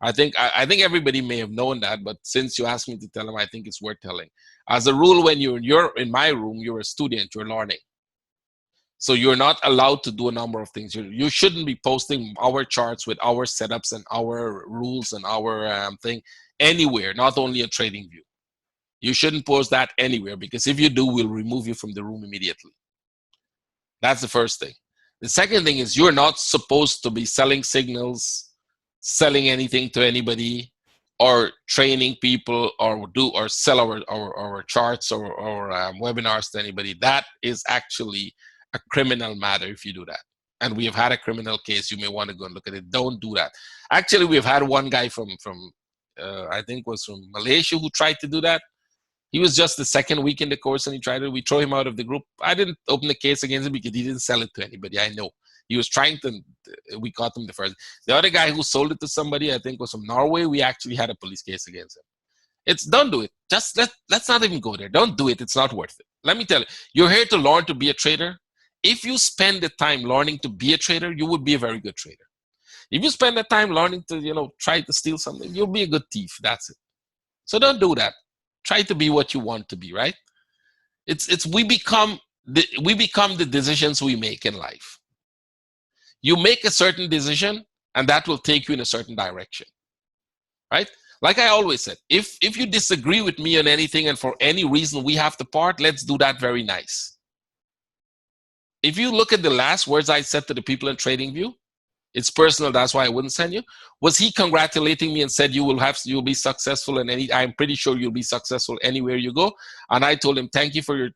I think everybody may have known that, but since you asked me to tell them, I think it's worth telling. As a rule, when you're in my room, you're a student. You're learning. So you're not allowed to do a number of things. You shouldn't be posting our charts with our setups and our rules and our thing anywhere, not only in TradingView. You shouldn't post that anywhere, because if you do, we'll remove you from the room immediately. That's the first thing. The second thing is you're not supposed to be selling signals, selling anything to anybody, or training people, or sell our charts or webinars to anybody. That is actually a criminal matter if you do that. And we have had a criminal case. You may want to go and look at it. Don't do that. Actually, we've had one guy from I think was from Malaysia who tried to do that. He was just the second week in the course and he tried it. We throw him out of the group. I didn't open the case against him because he didn't sell it to anybody. I know. He was trying to, we caught him the first. The other guy who sold it to somebody, I think was from Norway, we actually had a police case against him. Don't do it. Just let's not even go there. Don't do it. It's not worth it. Let me tell you, you're here to learn to be a trader. If you spend the time learning to be a trader, you would be a very good trader. If you spend the time learning to, try to steal something, you'll be a good thief. That's it. So don't do that. Try to be what you want to be, right? We become the decisions we make in life. You make a certain decision and that will take you in a certain direction, right? Like I always said, if you disagree with me on anything and for any reason we have to part, let's do that very nice. If you look at the last words I said to the people in TradingView, it's personal, that's why I wouldn't send you. Was he congratulating me and said you'll be successful in any? I'm pretty sure you'll be successful anywhere you go. And I told him thank you for your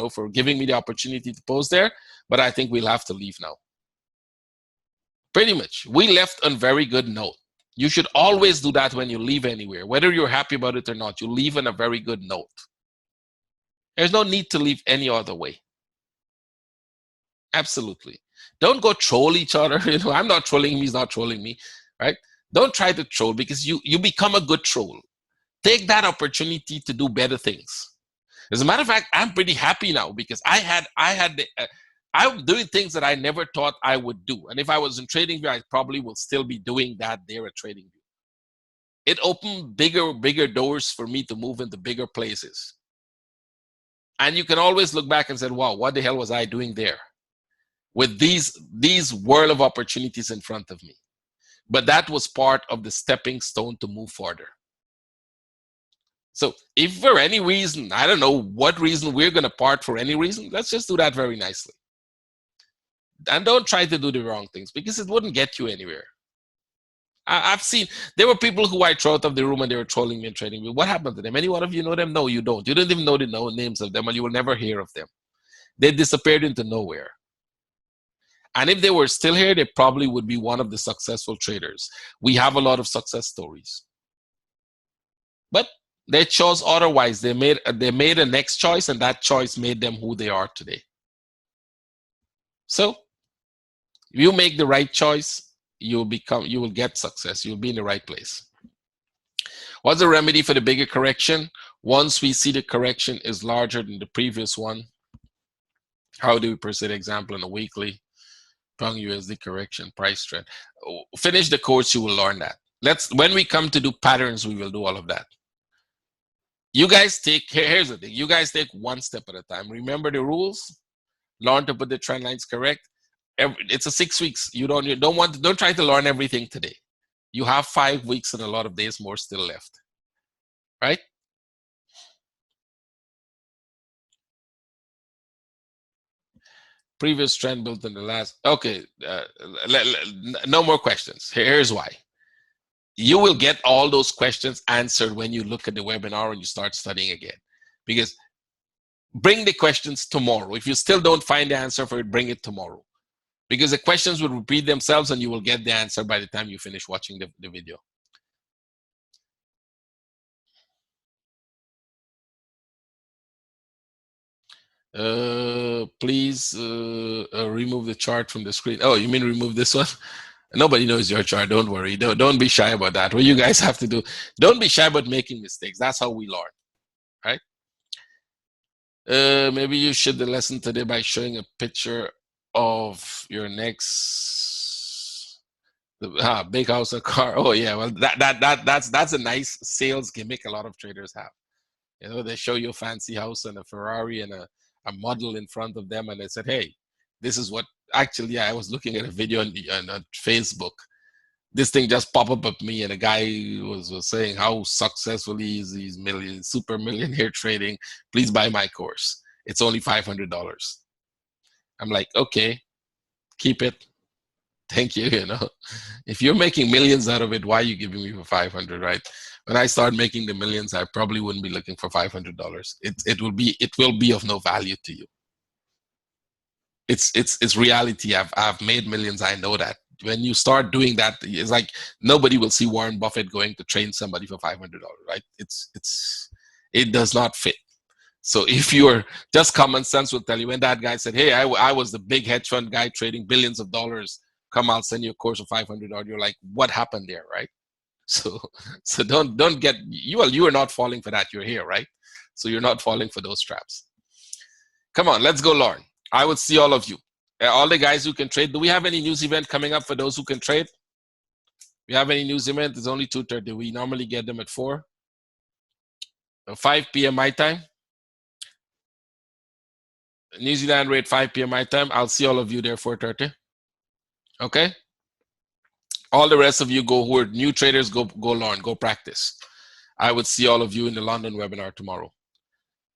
for giving me the opportunity to post there. But I think we'll have to leave now. Pretty much, we left on very good note. You should always do that when you leave anywhere, whether you're happy about it or not. You leave on a very good note. There's no need to leave any other way. Absolutely. Don't go troll each other. I'm not trolling him, he's not trolling me, right? Don't try to troll because you become a good troll. Take that opportunity to do better things. As a matter of fact, I'm pretty happy now because I'm doing things that I never thought I would do. And if I was in TradingView, I probably will still be doing that there at TradingView. It opened bigger doors for me to move into bigger places. And you can always look back and say, wow, what the hell was I doing there? With these world of opportunities in front of me. But that was part of the stepping stone to move further. So if for any reason, I don't know what reason we're going to part for any reason, let's just do that very nicely. And don't try to do the wrong things because it wouldn't get you anywhere. I've seen, there were people who I threw out of the room and they were trolling me and trading me. What happened to them? Any one of you know them? No, you don't. You don't even know the names of them and you will never hear of them. They disappeared into nowhere. And if they were still here, they probably would be one of the successful traders. We have a lot of success stories. But they chose otherwise. They made a next choice, and that choice made them who they are today. So if you make the right choice, you will get success. You'll be in the right place. What's the remedy for the bigger correction? Once we see the correction is larger than the previous one, how do we proceed? Example in a weekly. Pound USD correction, price trend. Finish the course, you will learn that. When we come to do patterns, we will do all of that. You guys here's the thing. You guys take one step at a time. Remember the rules. Learn to put the trend lines correct. It's a 6 weeks. Don't try to learn everything today. You have 5 weeks and a lot of days more still left, right? Previous trend built in the last. Okay, no more questions. Here's why. You will get all those questions answered when you look at the webinar and you start studying again. Because bring the questions tomorrow. If you still don't find the answer for it, bring it tomorrow. Because the questions will repeat themselves and you will get the answer by the time you finish watching the video. Please remove the chart from the screen. Oh, you mean remove this one? Nobody knows your chart. Don't worry. Don't be shy about that. What you guys have to do, don't be shy about making mistakes. That's how we learn, right? Maybe you should the lesson today by showing a picture of your next big house or car. Oh yeah, well that's a nice sales gimmick a lot of traders have. You know, they show you a fancy house and a Ferrari and a model in front of them, and they said, "Hey, this is what." Actually, I was looking at a video on Facebook. This thing just popped up at me, and a guy was saying how successful he is. He's super millionaire trading. Please buy my course. It's only $500. I'm like, okay, keep it. Thank you. You know, if you're making millions out of it, why are you giving me for 500, right? When I start making the millions, I probably wouldn't be looking for $500. It will be of no value to you. It's reality. I've made millions. I know that. When you start doing that, it's like nobody will see Warren Buffett going to train somebody for $500, right? It does not fit. So if you're just common sense will tell you, when that guy said, "Hey, I was the big hedge fund guy trading billions of dollars. Come, I'll send you a course of $500." You're like, what happened there, right? So don't get you are not falling for that. You're here, right? So you're not falling for those traps. Come on, let's go learn. I would see all of you. All the guys who can trade. Do we have any news event coming up for those who can trade? We have any news event? It's only 2:30. We normally get them at 4. 5 p.m. my time. New Zealand rate 5 p.m. my time. I'll see all of you there 4:30. Okay. All the rest of you who are new traders, go learn, go practice. I would see all of you in the London webinar tomorrow.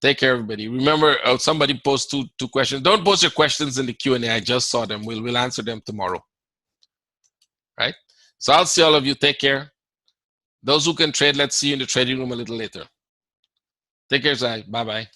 Take care, everybody. Remember, somebody post two questions. Don't post your questions in the Q&A. I just saw them. We'll answer them tomorrow. Right? So I'll see all of you. Take care. Those who can trade, let's see you in the trading room a little later. Take care, Zai. Bye-bye.